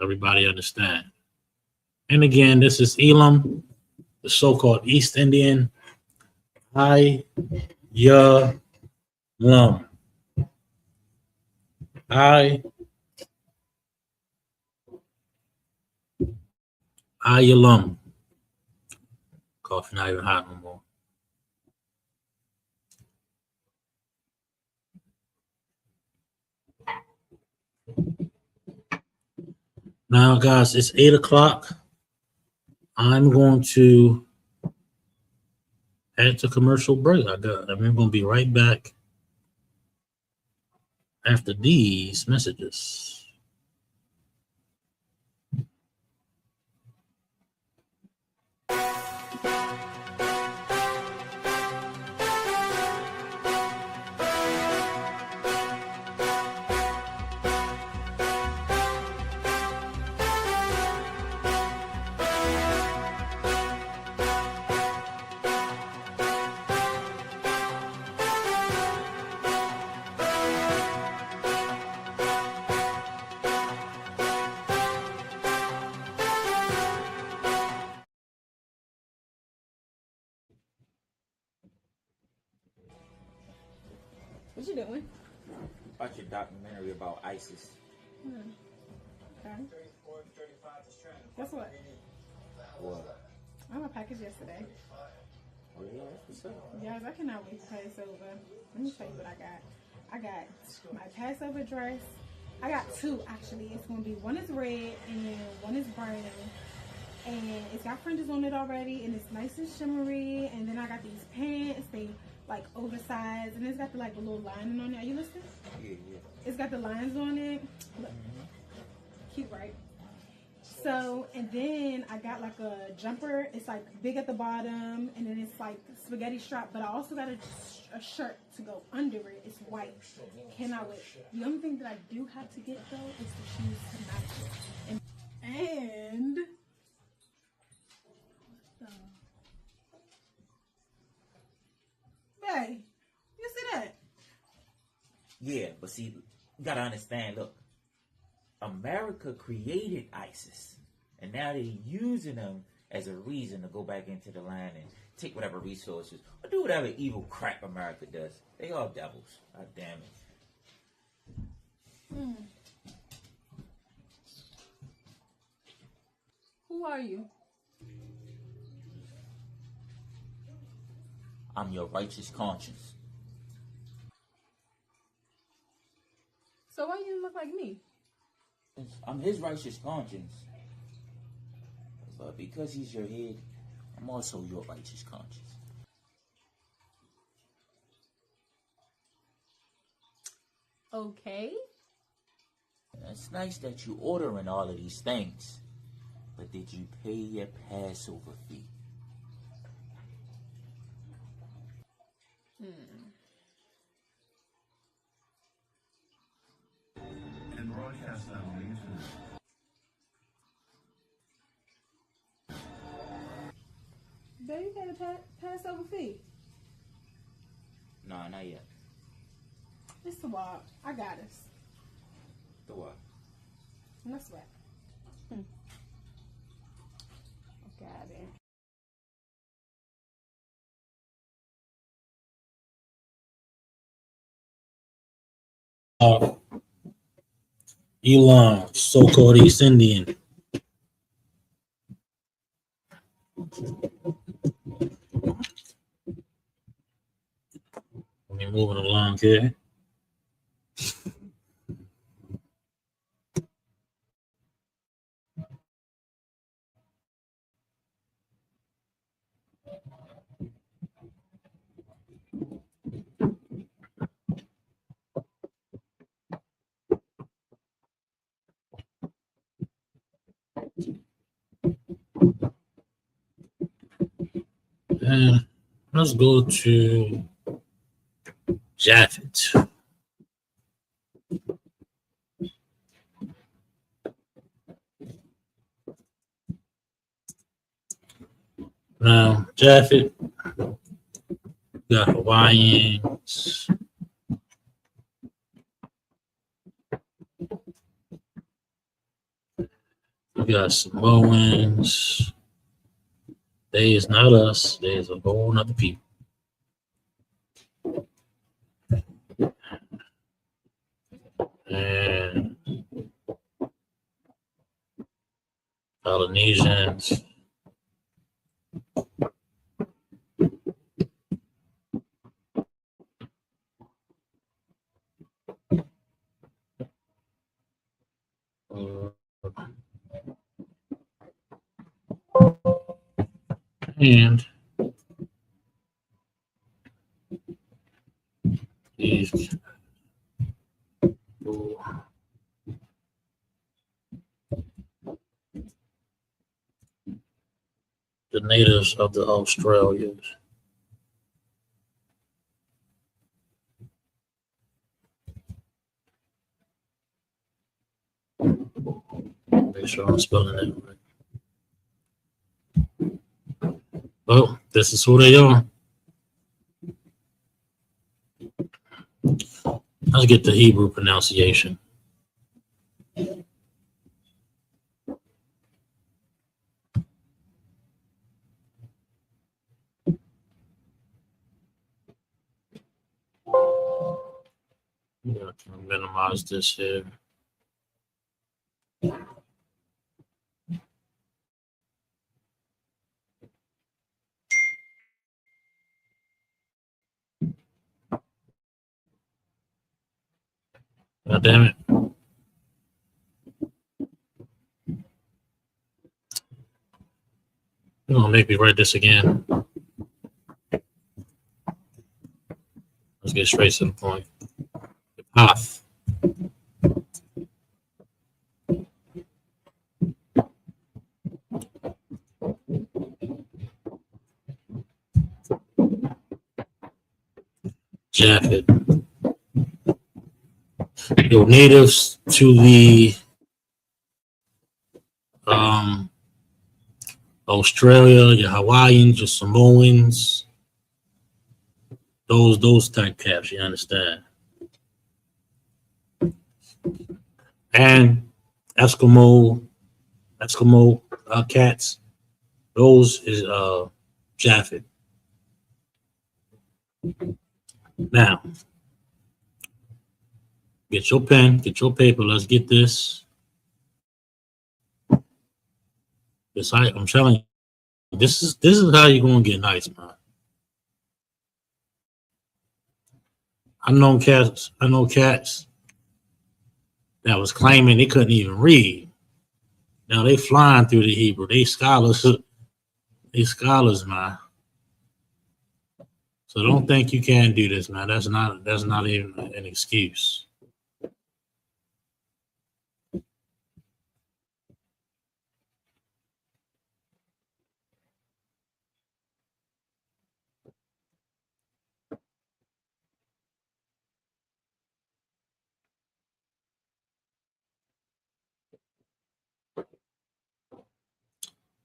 Everybody understand? And again, this is Elam, the so-called East Indian. Ayalam. Ayalam. Coffee not even hot no more. Now, guys, it's 8 o'clock. I'm going to head to commercial break. I'm going to be right back after these messages. What you doing? Watch your documentary about ISIS. Okay. Guess what? What? I got a package yesterday. Oh yeah, that's what's up. Yes, I cannot wait to Passover. Let me tell you what I got. I got my Passover dress. I got two actually. It's gonna be one is red and one is brown. And it's got fringes on it already and it's nice and shimmery. And then I got these pants, they like oversized, and it's got the like a little lining on it. Are you listening? Yeah. It's got the lines on it. Look. Cute, right? So, and then I got like a jumper. It's like big at the bottom, and then it's like spaghetti strap. But I also got a shirt to go under it. It's white. Cannot wait. The only thing that I do have to get though is the shoes to match it. And hey, you see that? Yeah, but see, you gotta understand. Look, America created ISIS, and now they're using them as a reason to go back into the land and take whatever resources or do whatever evil crap America does. They are devils. God damn it. Who are you? I'm your righteous conscience. So why you look like me? I'm his righteous conscience. But because he's your head, I'm also your righteous conscience. Okay. It's nice that you ordering all of these things, but did you pay your Passover fee? And broadcast that on the internet. Baby, you got a Passover fee. Nah, not yet. It's the walk. I got us. The what? No sweat. I got it. Elon, so-called East Indian. We're moving along here. And let's go to Japhet. Now, Japhet, we got Hawaiians. We got Samoans. They is not us. They is a whole nother people. And Polynesians. And these the natives of the Australians. Make sure I'm spelling that right. Well, this is who they are. Let's get the Hebrew pronunciation. Yeah, I can minimize this here. God damn it. You're gonna make me write this again. Let's get straight to the point. Path. Japhet. Your natives to the Australia, your Hawaiians, your Samoans, those type caps, you understand? And Eskimo cats, those is Japhet. Now, get your pen, get your paper. Let's get this. I'm telling you, this is how you're gonna get nice, man. I know cats that was claiming they couldn't even read. Now they flying through the Hebrew. They scholars. They scholars, man. So don't think you can't do this, man. That's not even an excuse.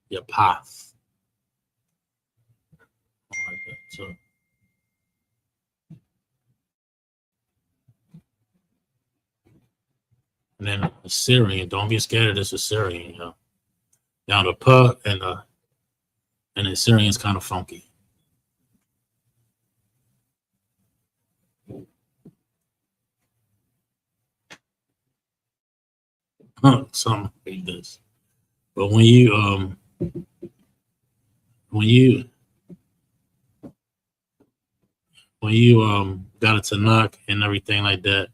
Your path. Like that. So and then Assyrian. Don't be scared of this Assyrian, you know. Now the puh and the Assyrian's kind of funky. Something like this. But when you got it to knock and everything like that,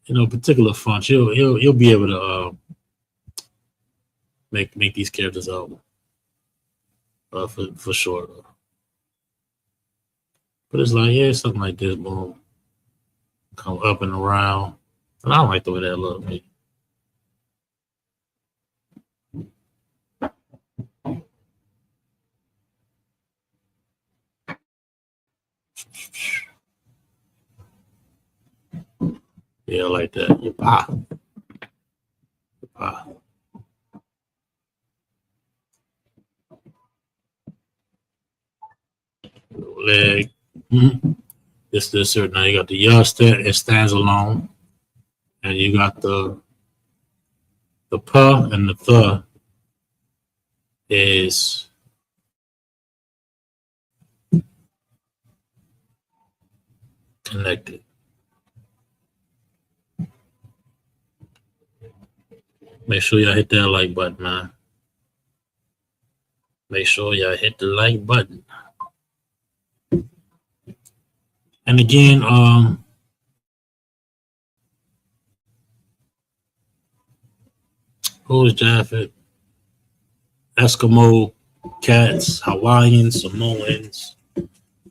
you know, particular fonts, you'll be able to make these characters out for sure. But it's like, yeah, something like this, boom, come up and around, and I don't like the way that looks. Yeah, like that. Your pop. Leg. This here. Now you got the yah stand, it stands alone. And you got the puh and the thuh is connected. Make sure y'all hit that like button, man. Make sure y'all hit the like button. And again, who is Japheth? Eskimo cats, Hawaiians, Samoans,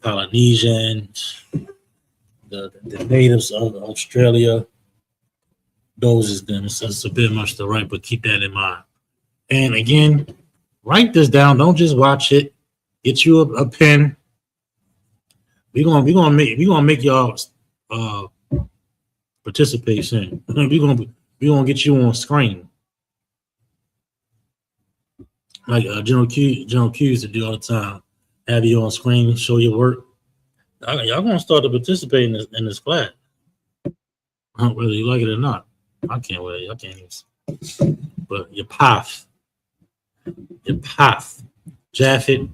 Polynesians, the natives of Australia. Those is them. So it's a bit much to write, but keep that in mind. And again, write this down. Don't just watch it. Get you a pen. We're gonna make y'all participate soon. We're gonna get you on screen. Like General Q used to do all the time. Have you on screen, show your work. Y'all gonna start to participate in this class. Whether you like it or not. I can't wait. I can't even. But your path, Japheth,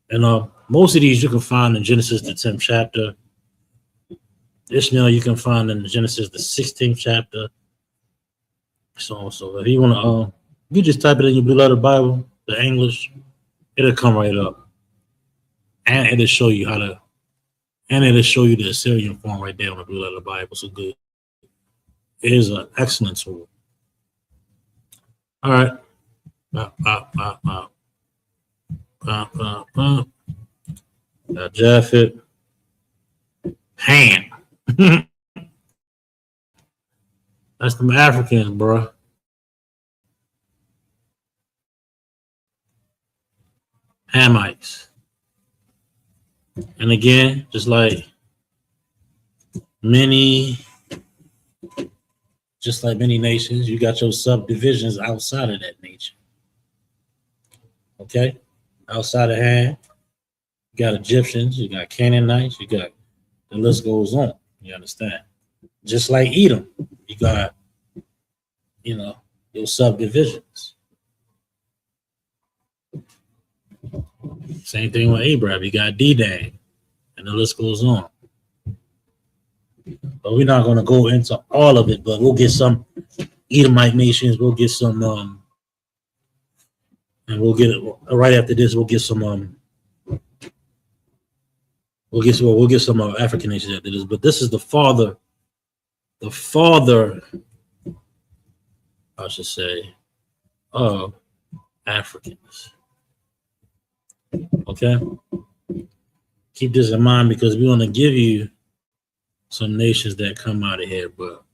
and most of these you can find in Genesis the 10th chapter. Ishmael you can find in Genesis the 16th chapter. So if you wanna you just type it in your Blue Letter Bible, the English, it'll come right up, and it'll show you the Assyrian form right there on the Blue Letter Bible. So good. It is an excellent tool. All right. Japheth. Ham. That's them Africans, bro. Hamites. And again, just like many nations, you got your subdivisions outside of that nation. Okay? Outside of Ham, you got Egyptians, you got Canaanites, you got, the list goes on. You understand? Just like Edom, you got, your subdivisions. Same thing with Abraham, you got D-Dan, and the list goes on. But we're not going to go into all of it, but we'll get some Edomite nations. We'll get some, and we'll get it right after this. We'll get some we'll get some African nations after this, but this is the father, I should say, of Africans. Okay, keep this in mind because we want to give you some nations that come out of here, but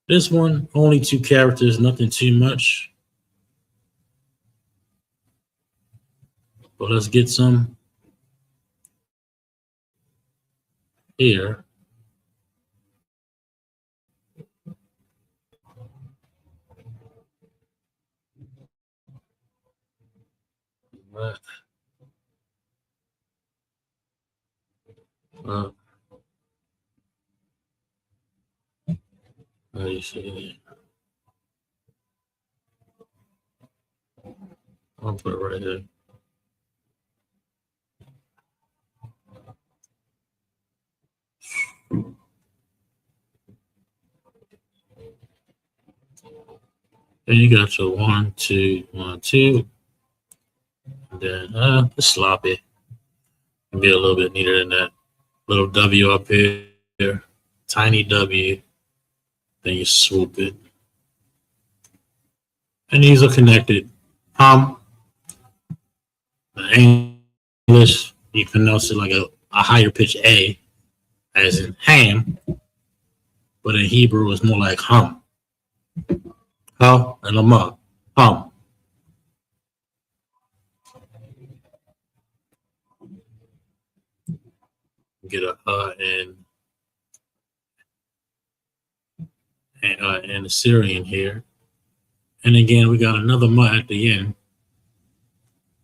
this one only 2 characters, nothing too much. But let's get some here. Right. How you see it? I'll put it right here. And you got your 1, 2, 1, 2. And then it's sloppy. Be a little bit neater than that. Little W up here, tiny W. Then you swoop it. And these are connected. In English, you pronounce it like a higher pitch A, as in ham. But in Hebrew, it's more like hum. Ha and a ma. Hum. Get a and a Syrian here. And again, we got another ma at the end.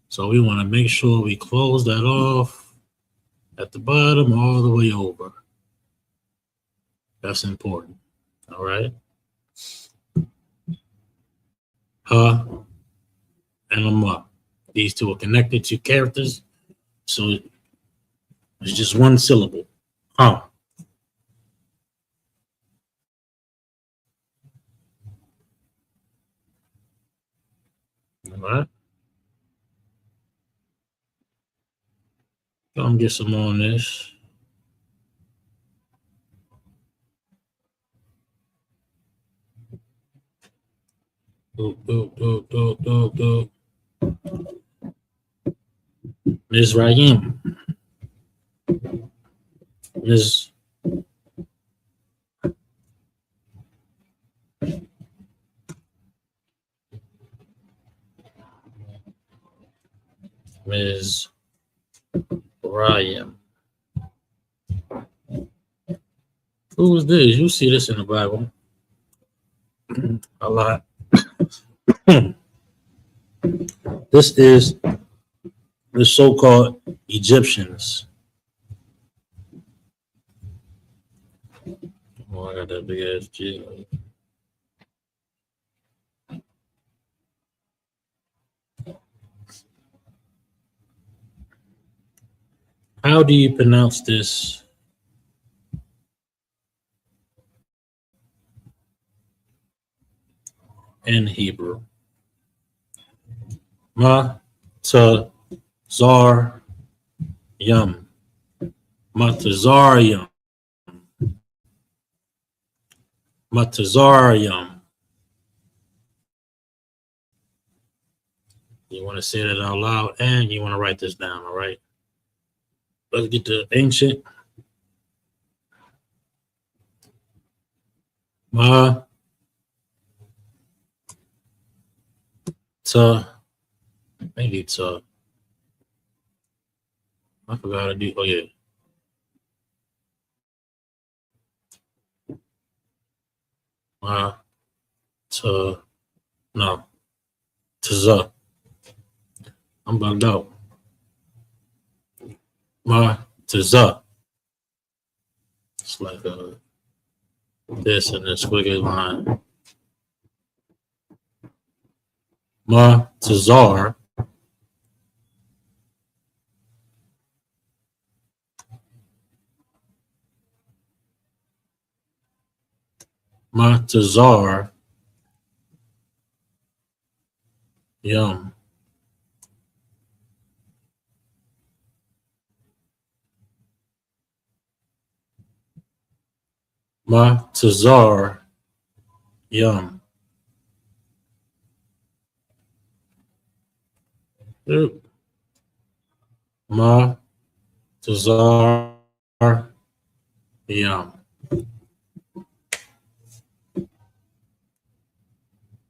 So we want to make sure we close that off at the bottom all the way over. That's important. All right. Ha and a ma. These 2 are connected to characters. So it's just 1 syllable. Ha. All right. Come get some more on this. Do. Ms. Rayim. Ms. Rayim. Who is this? You see this in the Bible a lot. This is the so-called Egyptians. Oh, I got that big ass G. How do you pronounce this? In Hebrew? Matazar Yum. Matazarium. Matazarium. You want to say that out loud and you want to write this down, all right? Let's get to ancient. Maybe it's I forgot how to do. Oh yeah. No. Taza. I'm bugged out. Taza. It's like this and this squiggly line. Tazar. Matazar Yum. Matazar Yum. Matazar Yum.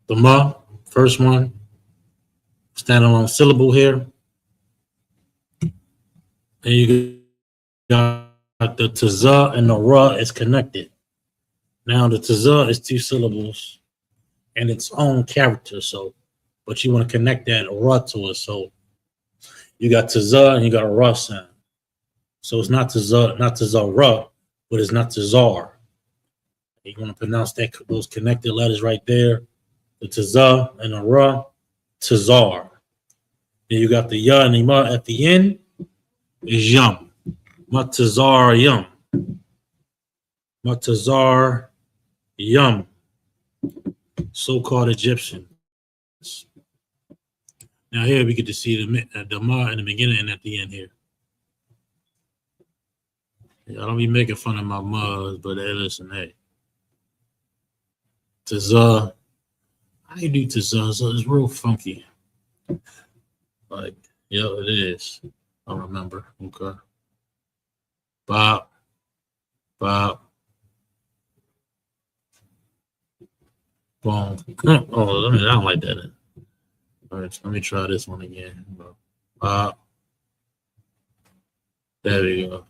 The ma, first one, standalone syllable here. And you got the taza and the ra is connected. Now the taza is two syllables and its own character. So, but you want to connect that ra to it. So you got taza and you got a ra sound. So it's not taza, not tazara, but it's not tazar. You want to pronounce that those connected letters right there, the taza and the ra, tazar. Then you got the ya and the ma at the end is yum. Matazar yum. Matazar yum. So-called Egyptians. Now here we get to see the ma in the beginning and at the end here. Yeah, I don't be making fun of my mas, but hey, listen, hey. Tazah. How you do tazah? So it's real funky. Like, yeah, it is. I remember. Okay. Bop. Bop. Boom. Oh, I don't like that. All right, let me try this one again. Bop. There we go.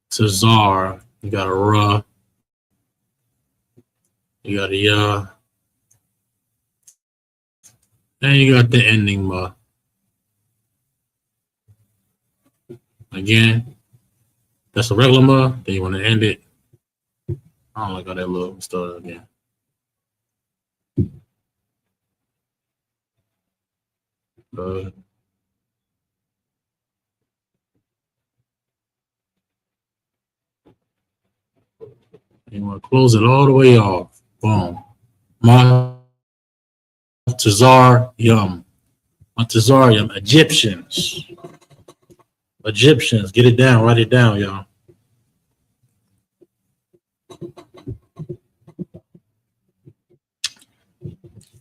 Tazar. You got a ra. You got a ya. And you got the ending ma. Again, that's a regular ma. Then you want to end it. I don't like how that look. Start again. You want to close it all the way off. Boom. Matazar yum. Matazar yum. Egyptians. Egyptians. Get it down. Write it down, y'all.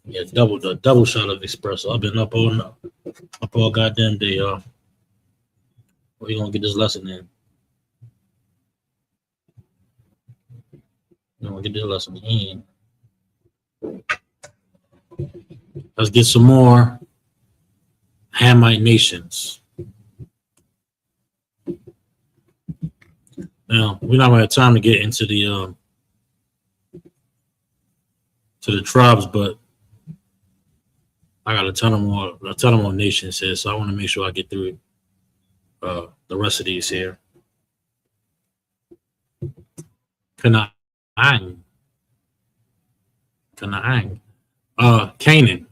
Yeah, double shot of espresso. I've been up all goddamn day, y'all. We're gonna get this lesson in. We're gonna get this lesson in. Let's get some more Hamite nations. Now, we're not gonna have time to get into the tribes, but I got a ton of more nations here, so I want to make sure I get through the rest of these here. Canaan. Canaan. Canaan. Canaan.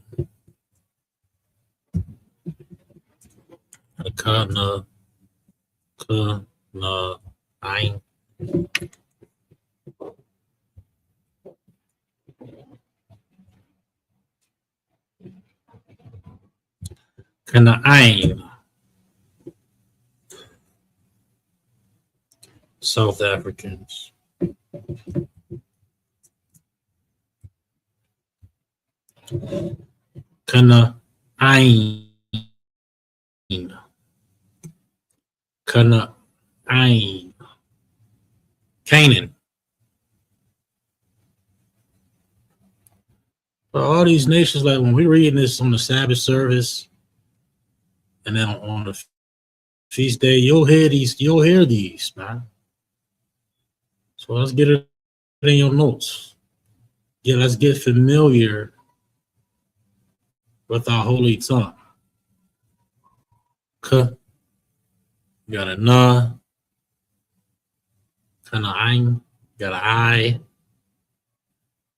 South Africans. Canaan. Canaan. But all these nations, like when we're reading this on the Sabbath service, and then on the feast day, you'll hear these, man. So let's get it in your notes. Yeah, let's get familiar with our holy tongue. K. You got a na. Kana'ain. You got an I.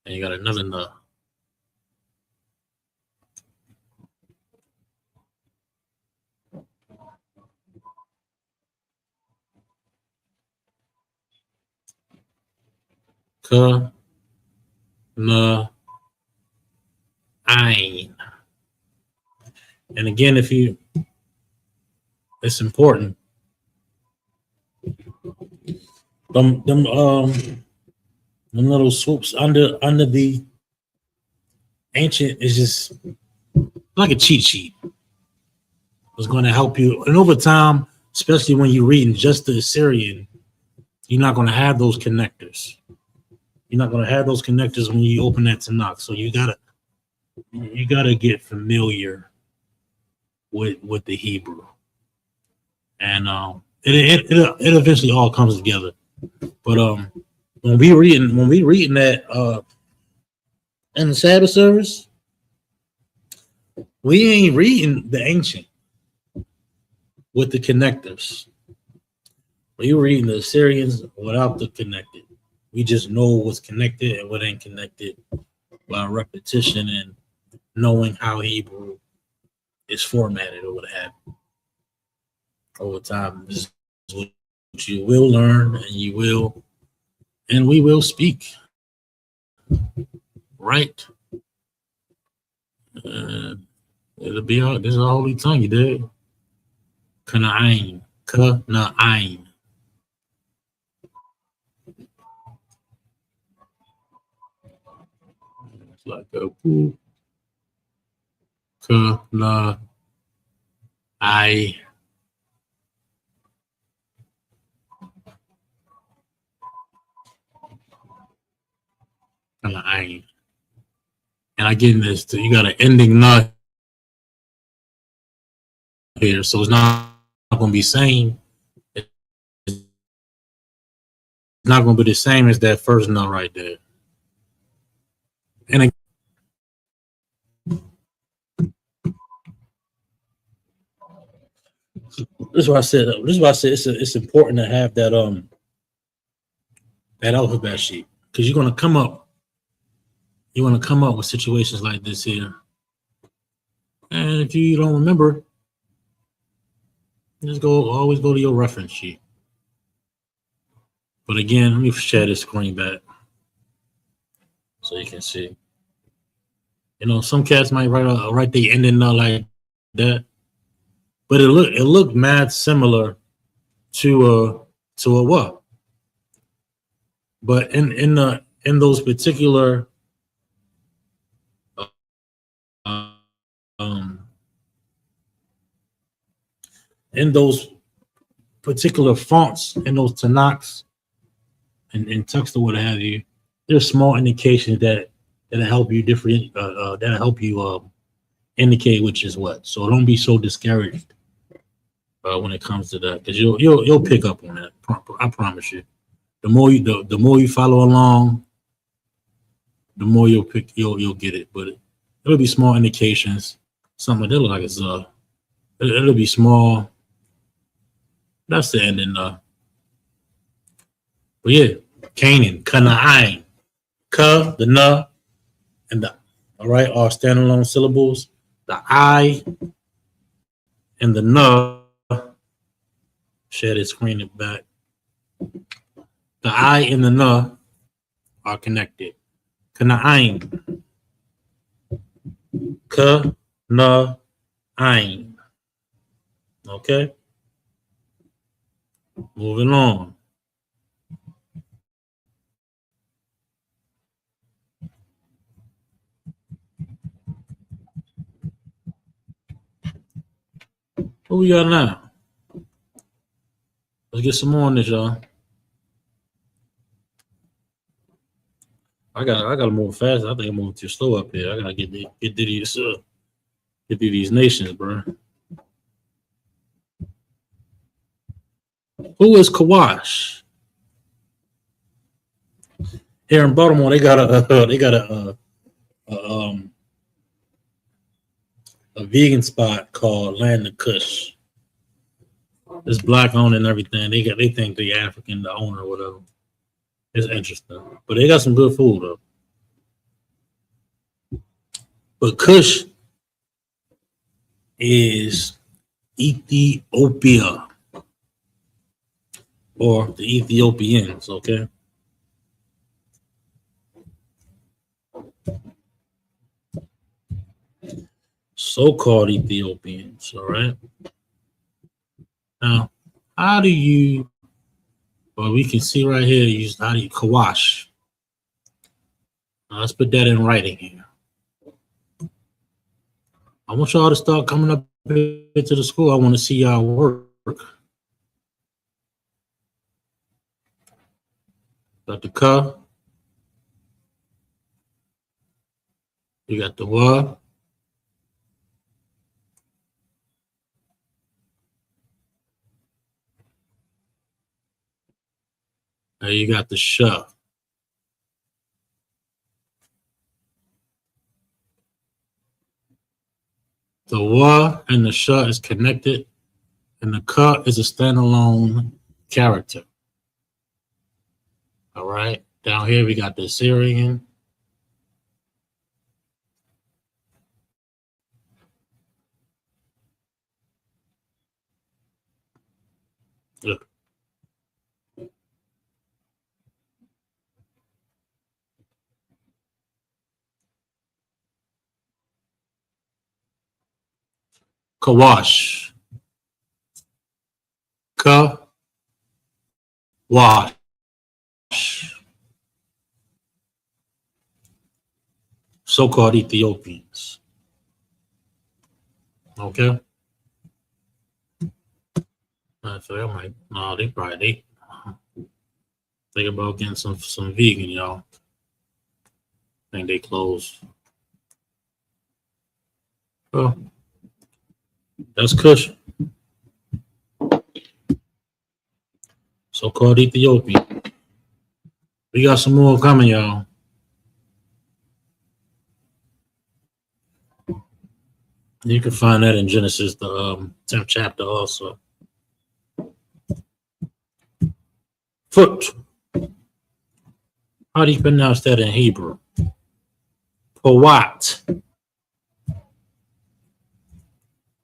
And you got another na. Ka. Na. Ain. And again, it's important Them little swoops under the ancient is just like a cheat sheet. It's going to help you, and over time, especially when you're reading just the Assyrian, you're not going to have those connectors. You're not going to have those connectors when you open that Tanakh. So you gotta get familiar with the Hebrew, and it eventually all comes together. But when we reading that in the Sabbath service, we ain't reading the ancient with the connectors. We reading the Assyrians without the connected. We just know what's connected and what ain't connected by repetition and knowing how Hebrew is formatted or what have you. Over time, this is what you will learn, and we will speak. Right? It'll be all. This is a holy tongue, you did. Kana'ain. Kana'ain. It's like a woo. Kana'ai. Kana'ain. And I get this too. You got an ending nut here, so it's not going to be same. It's not going to be the same as that first nut right there. And this is why I said. It's important to have that that alphabet sheet, because you're going to come up. You want to come up with situations like this here, and if you don't remember, just always go to your reference sheet. But again, let me share this screen back so you can see. You know, some cats might write the ending like that, but it looked mad similar to a what? But in those particular in those particular fonts, in those Tanakhs and text or what have you, there's small indications that'll help you that'll help you indicate which is what. So don't be so discouraged when it comes to that, because you'll pick up on that. I promise you. The more you follow along, the more you'll get it. But it'll be small indications. Something that look like it's it'll be small. That's the ending. But yeah, Canaan, Kana'ain, Ka, the Na, and the all right are standalone syllables. The I and the Na. Share this screen it back. The I and the Na are connected. Kana'ain. Ka-na-ain. Okay? Moving on. What we got now? Let's get some more on this, y'all. I gotta move fast. I think I'm moving too slow up here. I gotta get through these nations, bro. Who is Kawash? Here in Baltimore, they got a vegan spot called Land of Kush. It's black owned and everything. They think the African, the owner or whatever. It's interesting, but they got some good food though. But Kush is Ethiopia or the Ethiopians, okay? So-called Ethiopians, all right? Now, how do you But we can see right here, use how do you kawash. Now let's put that in writing here. I want y'all to start coming up here to the school. I want to see y'all work. Got the ka. You got the wa. And you got the sha. The wa and the sha is connected, and the ka is a standalone character. All right. Down here we got the Syrian. Look. Kawash. Ka. Wash. So-called Ethiopians. Okay. I feel like no, they probably think about getting some vegan, y'all. I think they closed. Oh, that's Kush. So-called Ethiopian. We got some more coming, y'all. You can find that in Genesis, the 10th chapter also. Foot. How do you pronounce that in Hebrew? Powat.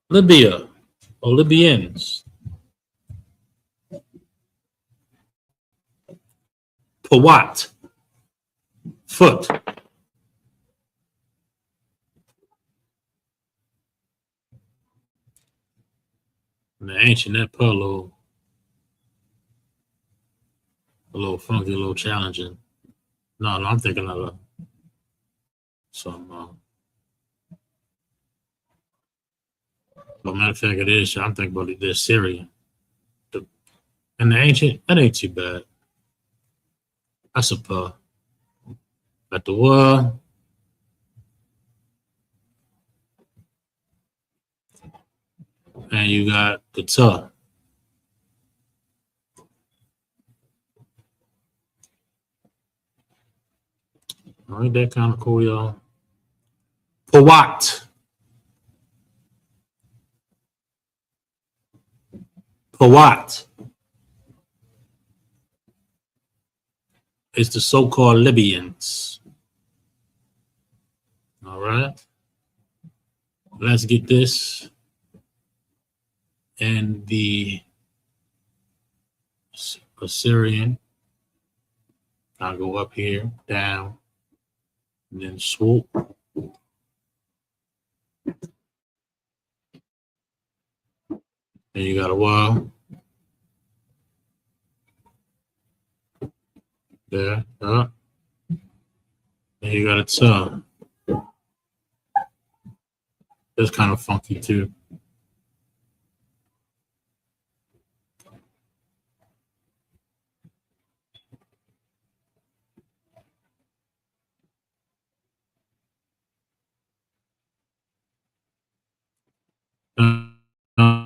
Libya or Libyans. Powat. Foot. In the ancient, that part a little funky, a little challenging. No, I'm thinking of some. But matter of fact, it is. I'm thinking about the Syrian. And the ancient, that ain't too bad. That's a par. Got the war. And you got the ta. Ain't that kind of cool, y'all? Powat. Powat is the so-called Libyans. All right. Let's get this. And the Assyrian. I'll go up here, down, and then swoop. And you got a wall. There, up. And you got a tongue. That's kind of funky too.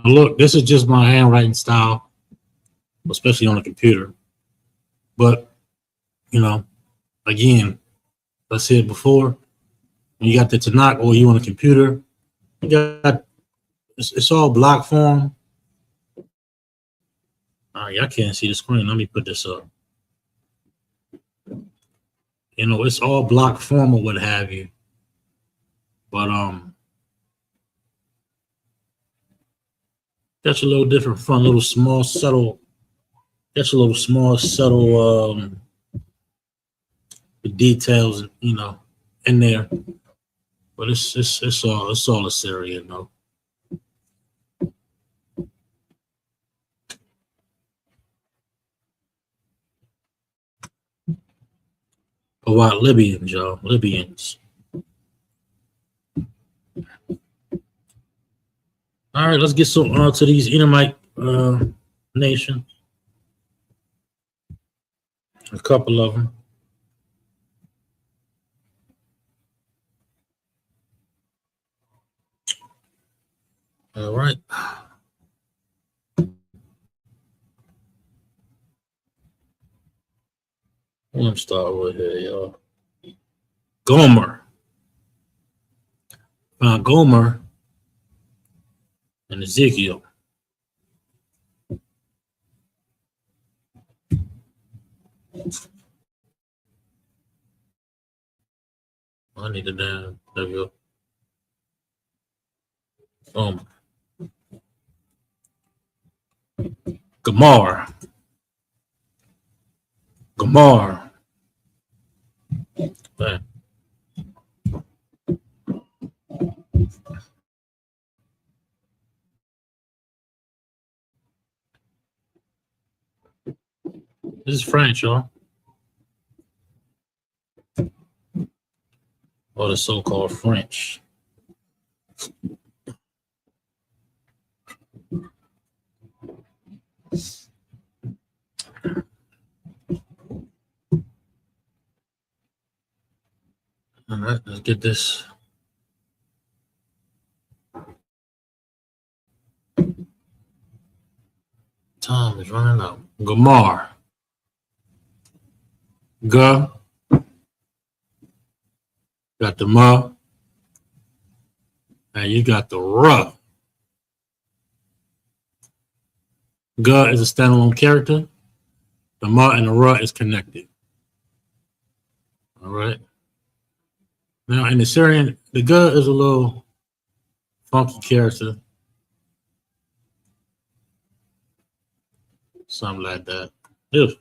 Look, this is just my handwriting style, especially on a computer. But, you know, again, I said before, when you got the Tanakh or you on a computer, you got it's all block form. All right, I can't see the screen. Let me put this up. You know, it's all block form or what have you. But that's a little different, fun, little small, subtle. That's a little small, subtle the details, you know, in there. But it's all Assyrian, though. about Libyans, y'all. Libyans. All right, let's get some to these Edomite nations. A couple of them. All right. Let's start with here, y'all. Gomer. Gomer and Ezekiel. I need to down. There we go. Gamar. Bang. This is French, y'all. Or the so-called French. All right, let's get this. Time is running out. Gamar. Got the ma, and you got the ra. Ga is a standalone character. The ma and the ra is connected. All right. Now in the Syrian, the ga is a little funky character. Something like that. Ew.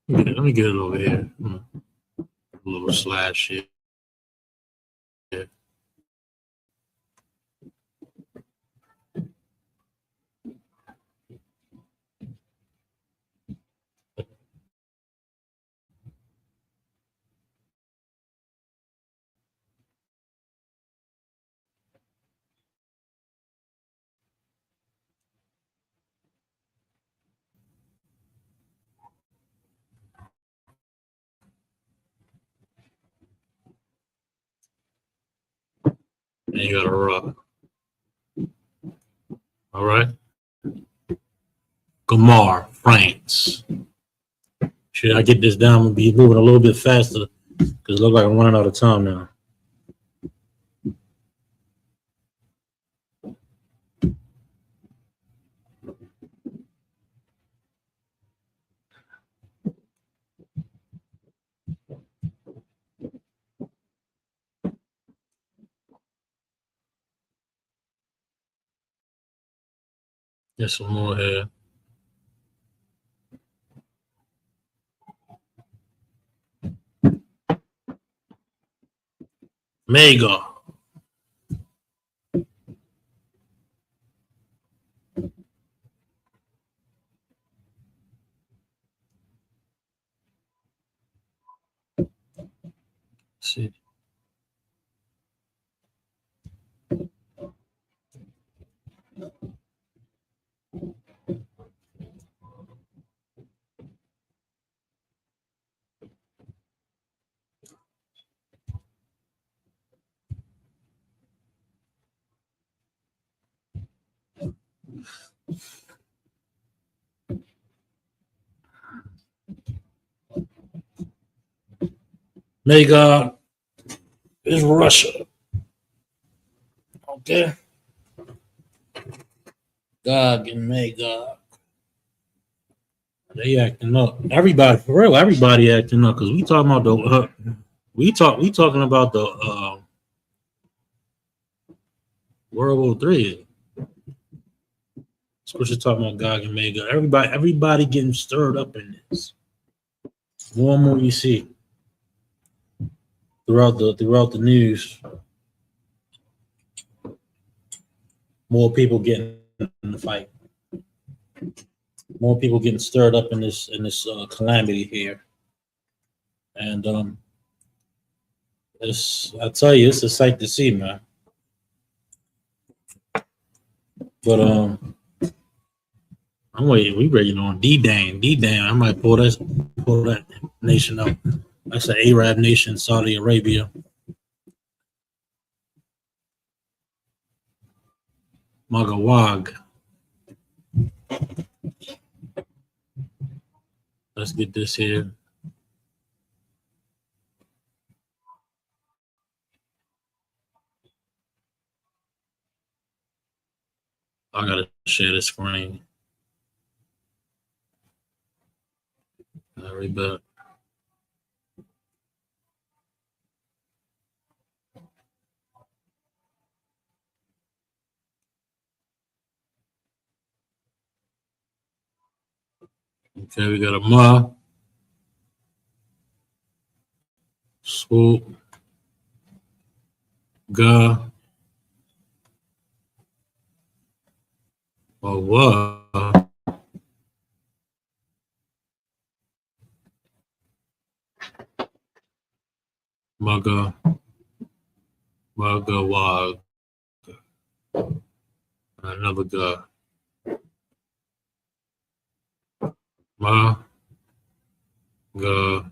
Let me get it over here. A little slash here. And you got a ra. All right. Gamar, France. Should I get this down and be moving a little bit faster? Because it looks like I'm running out of time now. There's some more here. Mega. See. Mega is Russia. Okay. Gog and Magog. They acting up. Everybody, for real, everybody acting up because we talking about the we talking about the World War III. Especially talking about Gog and Magog. Everybody getting stirred up in this. More and more you see throughout the news. More people getting in the fight. more people getting stirred up in this calamity here, and I tell you, it's a sight to see, man. But I'm waiting. We waiting on D-Dan. I might pull that nation up. That's an Arab nation, Saudi Arabia. Magawag. Let's get this here. I gotta share the screen. Very bad. Okay, we got a Ma, Swoop, Ga, or Wa, Maga, Wag, another Ga, Ma, Ga,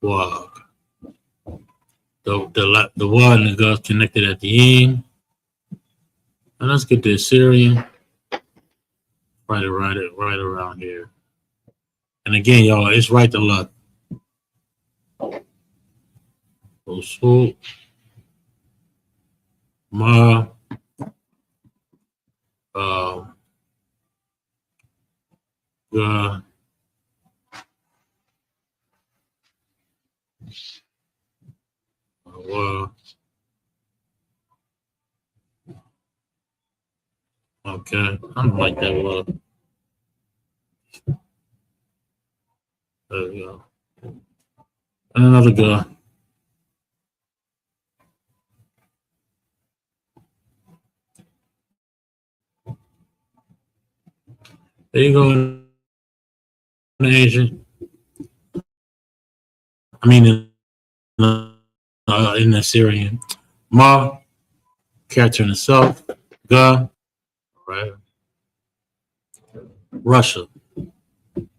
Wag. The Wa and the Ga connected at the end. And let's get the Assyrian right around here. And again, y'all, it's right to left. So Swoop, Ma, Ga, Wa. Okay, I don't like that word. There we go. And another Ga. There you go in the Asian. I mean, in the Syrian. Ma, character in itself. Ga, right? Russia.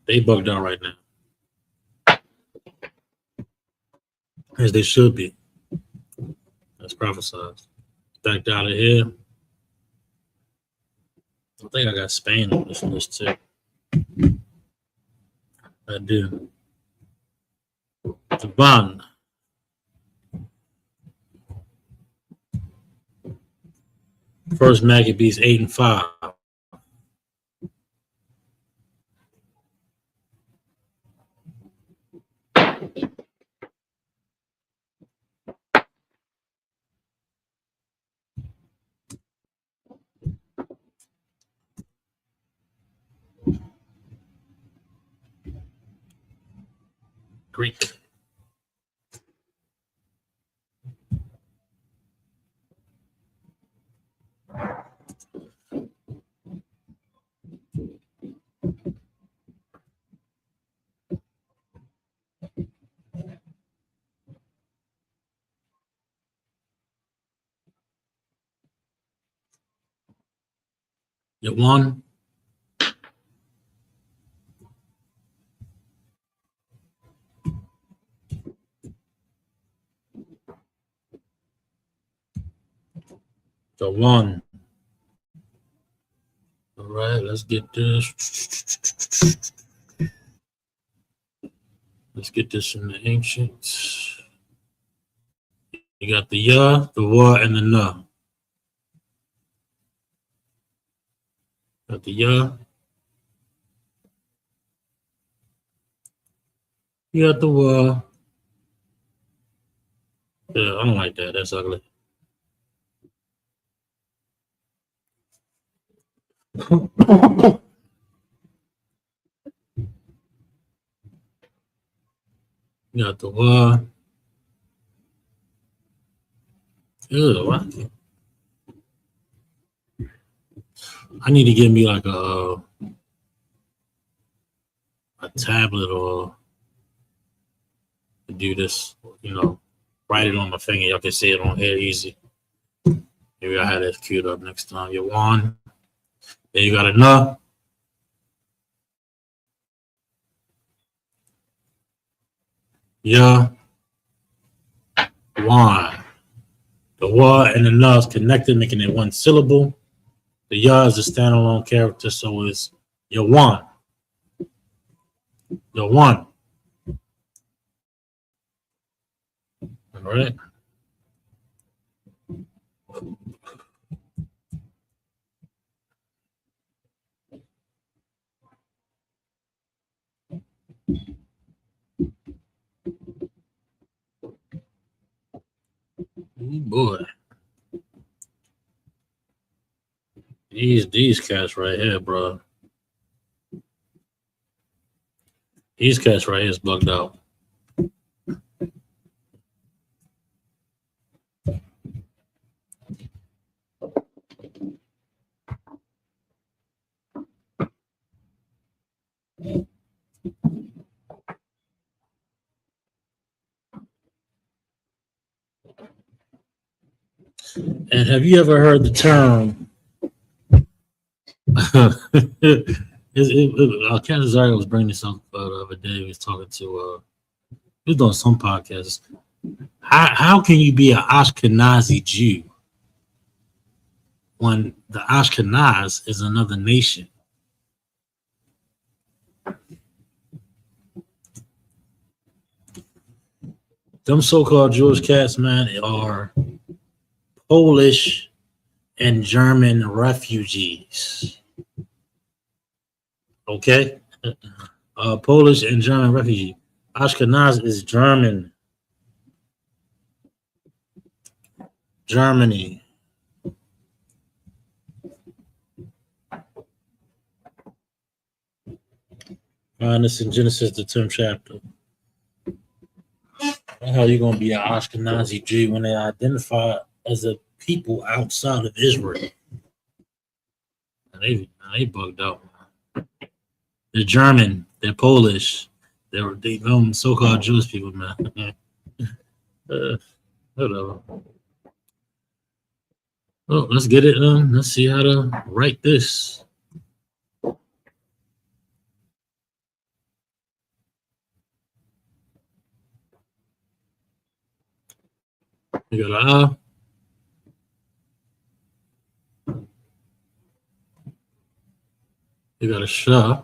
They bugged out right now. As they should be. That's prophesied. Backed out of here. I think I got Spain on this list too. I do. Taban. First Maccabees 8 and 5. Greek. You won. The one. All right, let's get this. Let's get this in the ancients. You got the ya, the wa, and the na. Got the ya. You got the wa. Yeah, I don't like that. That's ugly. You got the wa. Ew, what? I need to give me like a tablet or to do this, write it on my finger. Y'all can see it on here easy. Maybe I had that queued up next time. You won. Then you got enough. Yeah. One. The wa and the na is connected, making it one syllable. The ya is a standalone character, so it's your one. Your one. All right. Ooh, boy. These cats right here, bro. These cats right here is bugged out. And have you ever heard the term? Ken Azaria was bringing this up the other day. He was talking to, he was doing some podcasts. How can you be an Ashkenazi Jew when the Ashkenaz is another nation? Them so-called Jewish cats, man, are Polish and German refugees. Okay? Polish and German refugee. Ashkenaz is German. Germany. Find this in Genesis, the 10th chapter. How you gonna be an Ashkenazi Jew when they identify as a people outside of Israel? And they bugged out. They're German. They're Polish. They them so-called Jewish people, man. Whatever. Well, let's get it. Let's see how to write this. You got a you got a sha,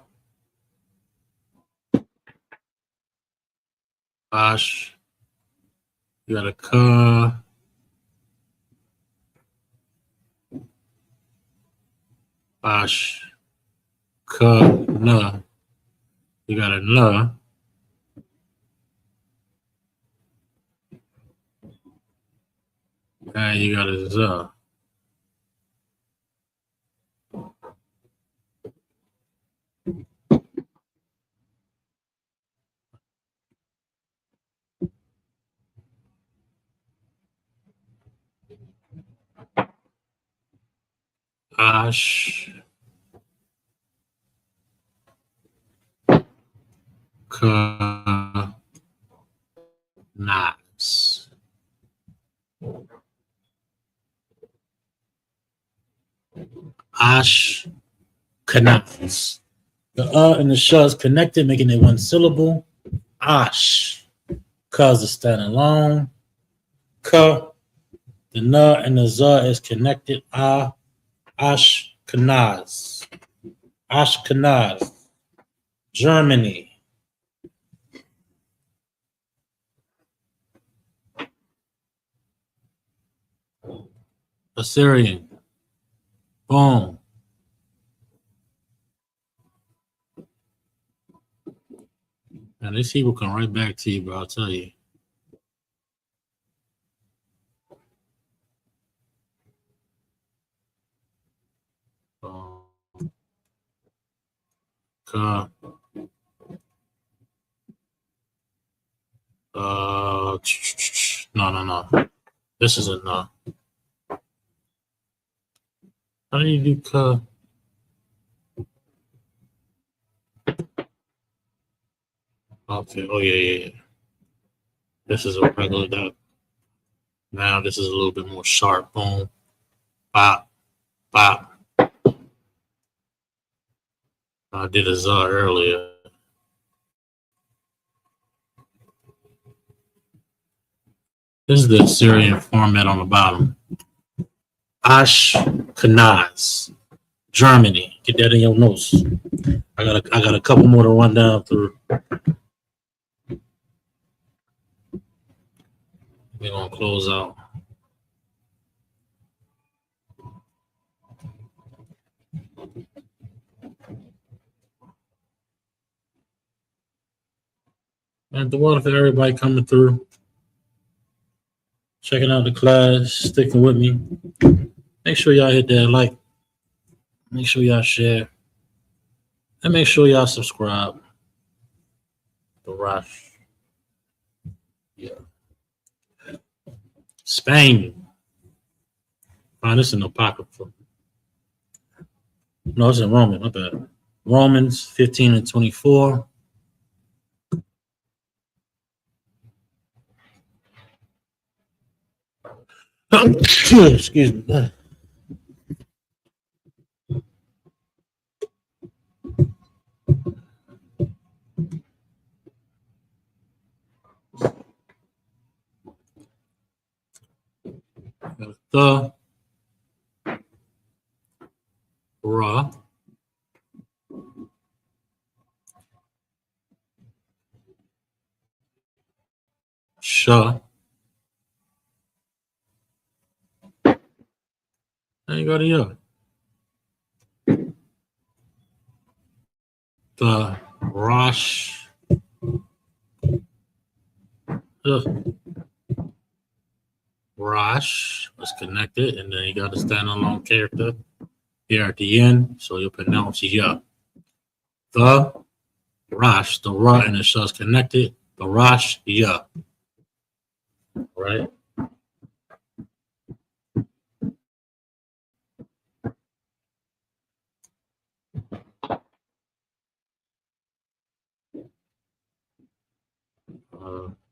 ash, you got a ka, ash, ka, na, you got a na, and you got a za. Ash, ka, nas. Ash, kanaz. The and the sha is connected, making it one syllable. Ash, ka is standing alone. Ka, the na and the za is connected. Ashkenaz. Ashkenaz. Germany. Assyrian. Boom. And these people come right back to you, bro. I'll tell you. No. This is a no. How do you do ka? Okay. Oh yeah. This is a regular dot. Now this is a little bit more sharp. Boom. Bop. Bop. I did a za earlier. This is the Syrian format on the bottom. Ashkenaz, Germany. Get that in your notes. I got a couple more to run down through. We're gonna close out. And the water for everybody coming through, checking out the class, sticking with me. Make sure y'all hit that like. Make sure y'all share. And make sure y'all subscribe. The Rush. Yeah. Spain. Find this in the Apocrypha. No, it's in Romans. My bad. Romans 15 and 24. Excuse me. The Ra Sha. There you go to you. The Rosh. Rosh was connected, and then you got a standalone character here at the end, so you'll pronounce ya. The Rosh, the Ra and the Sha is connected. The Rosh, ya. Right?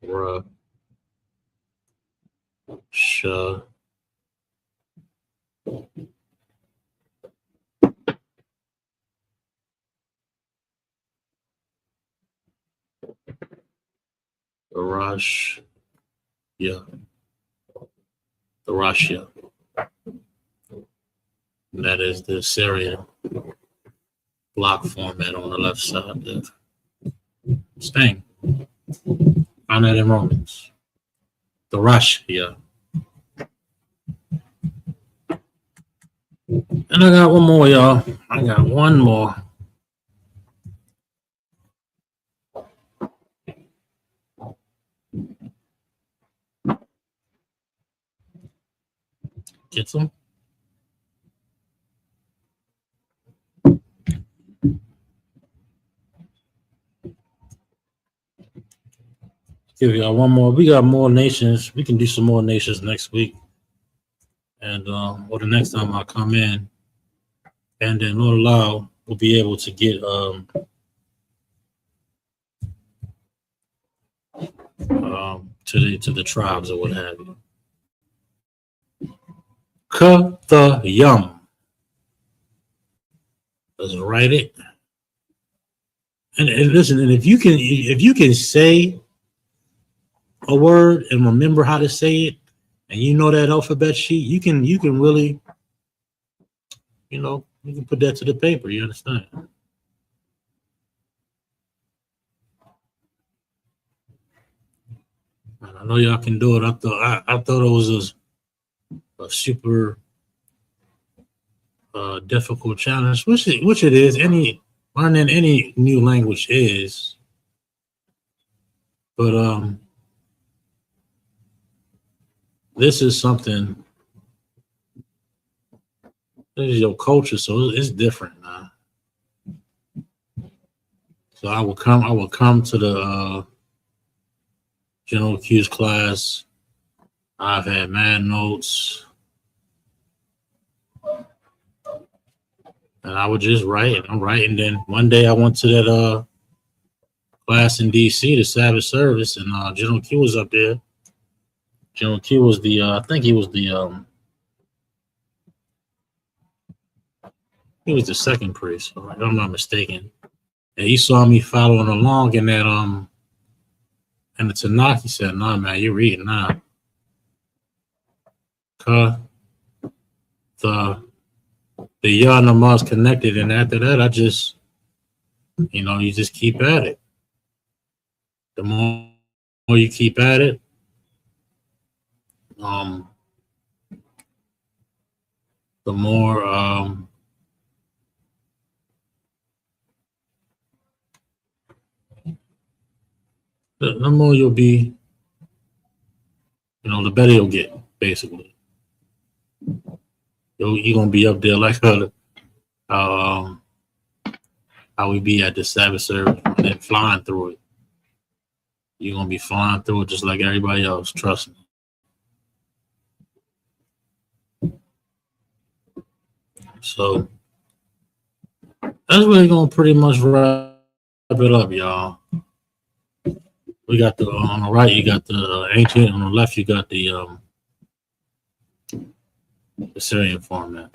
Ra, Sha. The Rosh, ya. The Rosh, ya. And that is the Syrian block format on the left side there. Spain. Find that in Romans. The Rush, yeah. And I got one more, y'all. I got one more. Get some. Give y'all one more. We got more nations. We can do some more nations next week. And or the next time I come in. And then Lord allow, we'll be able to get to the tribes or what have you. Yum. Let's write it. And listen, and if you can say a word and remember how to say it, and you know that alphabet sheet, you can really, you can put that to the paper. You understand? And I know y'all can do it. I thought it was a super difficult challenge, which it is. Learning any new language is, but this is something. This is your culture, so it's different now. So I will come to the General Q's class. I've had mad notes, and I would just write. I'm writing. Then one day I went to that class in DC, the Sabbath service, and General Q was up there. General Q was the I think he was the second priest, if I'm not mistaken. And he saw me following along in that and the Tanakh. He said, "Nah, man, you're reading now." The Yah Namaz connected, and after that, I just, you just keep at it. The more you keep at it, the more the more you'll be, the better you'll get, basically. You're gonna be up there like how we be at the Sabbath service and then flying through it. You're gonna be flying through it just like everybody else. Trust me. So that's really gonna pretty much wrap it up, y'all. We got on the right, you got the ancient. On the left, you got the Syrian format.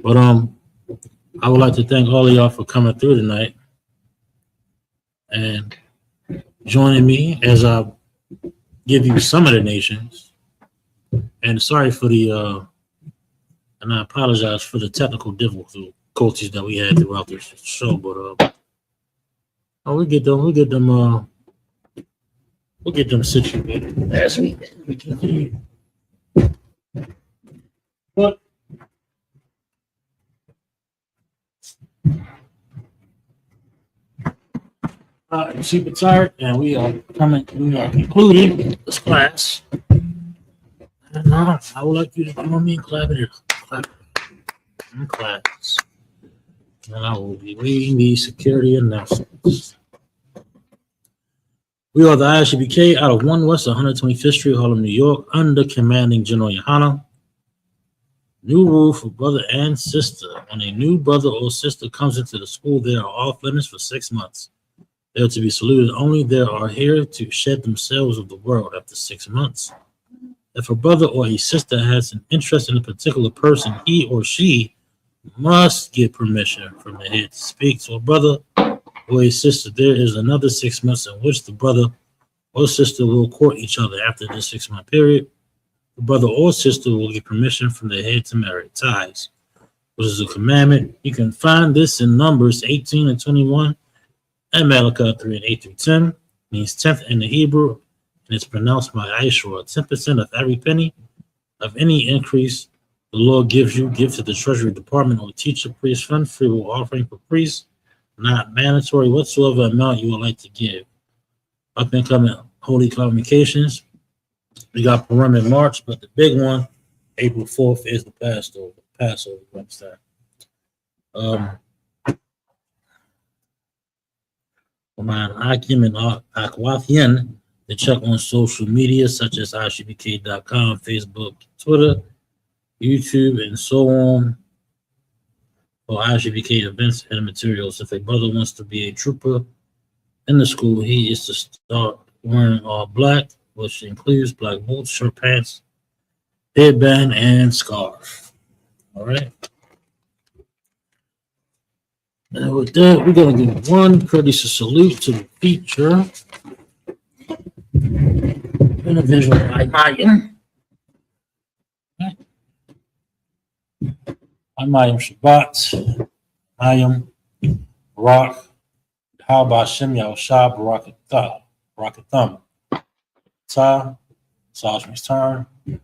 But I would like to thank all of y'all for coming through tonight and joining me as I give you some of the nations. And sorry for and I apologize for the technical difficulties that we had throughout this show. But we'll get them situated as we continue. But super tired, and we are concluding this class. And I would like you to join me in clapping in class. And I will be reading the security announcements. We are the ISUPK out of 1 West 125th Street, Harlem, New York, under commanding General Yohana. New rule for brother and sister. When a new brother or sister comes into the school, they are off limits for 6 months. They are to be saluted only. They are here to shed themselves of the world after 6 months. If a brother or a sister has an interest in a particular person, he or she must get permission from the head to speak to a brother or a sister. There is another 6 months in which the brother or sister will court each other. After this 6 month period, the brother or sister will get permission from the head to marry. Ties, which is a commandment. You can find this in Numbers 18 and 21 and Malachi 3 and 8 through 10. Means 10th in the Hebrew, and it's pronounced by Aishra. 10% of every penny of any increase the Lord gives you, give to the Treasury Department or teacher, priest, fund, free will offering for priests, not mandatory whatsoever amount you would like to give. Up and coming holy convocations. We got Purim in March, but the big one, April 4th, is the Passover. You understand? Remind Hakim and Akwathian to check on social media such as ISUPK.com, Facebook, Twitter, YouTube, and so on for ISUPK events and materials. If a brother wants to be a trooper in the school, he is to start wearing all black, which includes black boots, short pants, headband, and scarf. All right. And with that, we're going to give one courteous salute to the feature individual Imayim. Imayim Shabbat, Imayim Barak, how about Shem Yahushua Barakatham, Ta, Sajmi's turn. We're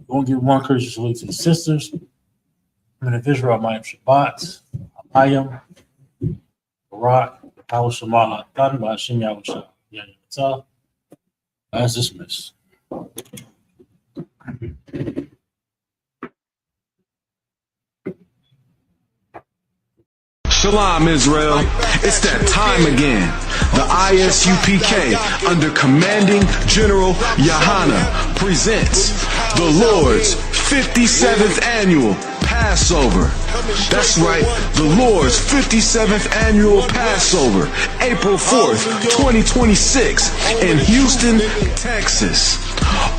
going to give one courteous salute to the sisters. Individual Imayim Shabbat, Imayim Barak, how Shema Hatan by Shem Yahushua Yahya. As dismissed. Shalom, Israel. It's that time again. The ISUPK, under commanding General Yohana, presents the Lord's 57th annual Passover. That's right, the Lord's 57th annual Passover, April 4th, 2026, in Houston, Texas.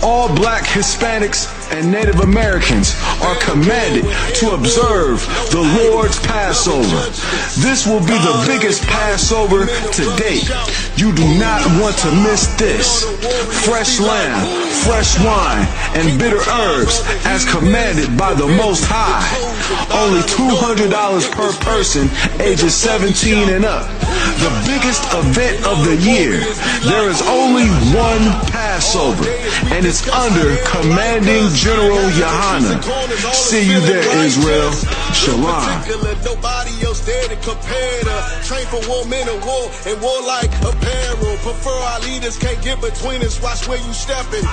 All black Hispanics and Native Americans are commanded to observe the Lord's Passover. This will be the biggest Passover to date. You do not want to miss this. Fresh lamb, fresh wine, and bitter herbs as commanded by the Most High. Only $200 per person ages 17 and up. The biggest event of the year. There is only one Passover, and it's under Commanding General Yohana. See you there, Israel. Shalom. Nobody else there to compare to. Train for war, men of war, and war like apparel. Prefer our leaders, can't get between us. Watch where you stepping.